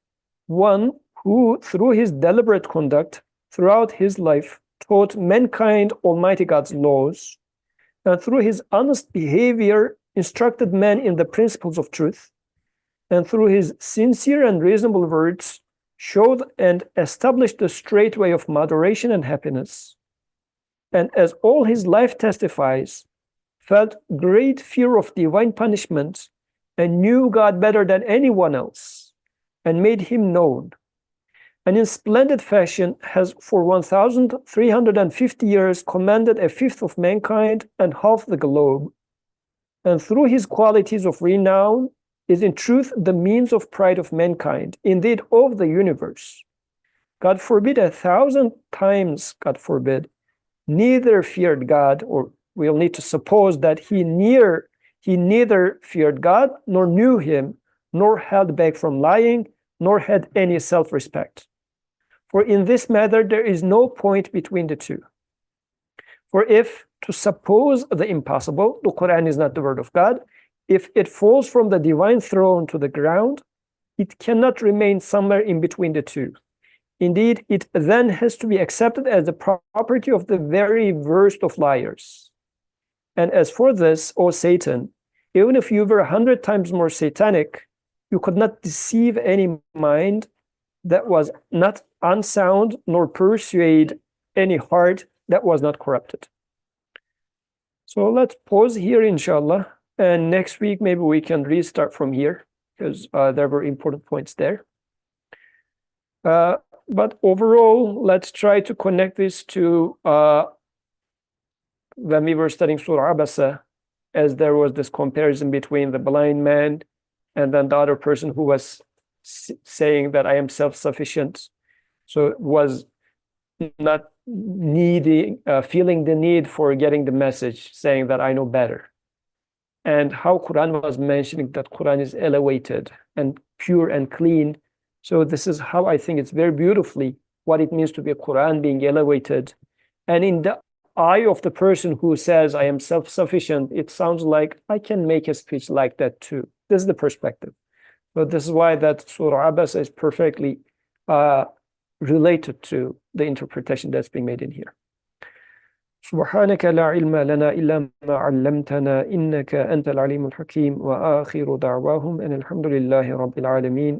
one who, through his deliberate conduct throughout his life, taught mankind Almighty God's laws, and through his honest behavior instructed men in the principles of truth, and through his sincere and reasonable words showed and established the straight way of moderation and happiness, and as all his life testifies, felt great fear of divine punishment, and knew God better than anyone else, and made him known, and in splendid fashion has for 1,350 years commanded a fifth of mankind and half the globe, and through his qualities of renown is in truth the means of pride of mankind, indeed of the universe. God forbid, 1,000 times, God forbid, neither feared God, or we'll need to suppose that he neither feared God, nor knew him, nor held back from lying, nor had any self-respect. For in this matter there is no point between the two. For if to suppose the impossible, the Quran is not the word of God, if it falls from the divine throne to the ground, it cannot remain somewhere in between the two. Indeed, it then has to be accepted as the property of the very worst of liars. And as for this, O Satan, even if you were 100 times more satanic, you could not deceive any mind that was not unsound, nor persuade any heart that was not corrupted. So let's pause here, inshallah, and next week maybe we can restart from here, because there were important points there. But overall, let's try to connect this to when we were studying Surah Abasa, as there was this comparison between the blind man and then the other person who was saying that I am self-sufficient. So it was not feeling the need for getting the message, saying that I know better. And how Quran was mentioning that Quran is elevated and pure and clean. So this is how I think it's very beautifully what it means to be a Quran being elevated. And in the eye of the person who says I am self-sufficient, it sounds like I can make a speech like that too. This is the perspective. But this is why that Surah Abasa is perfectly related to the interpretation that's being made in here. سبحانك لا علم لنا إلا ما علمتنا إنك أنت العليم الحكيم وآخر دعواهم أن الحمد لله رب العالمين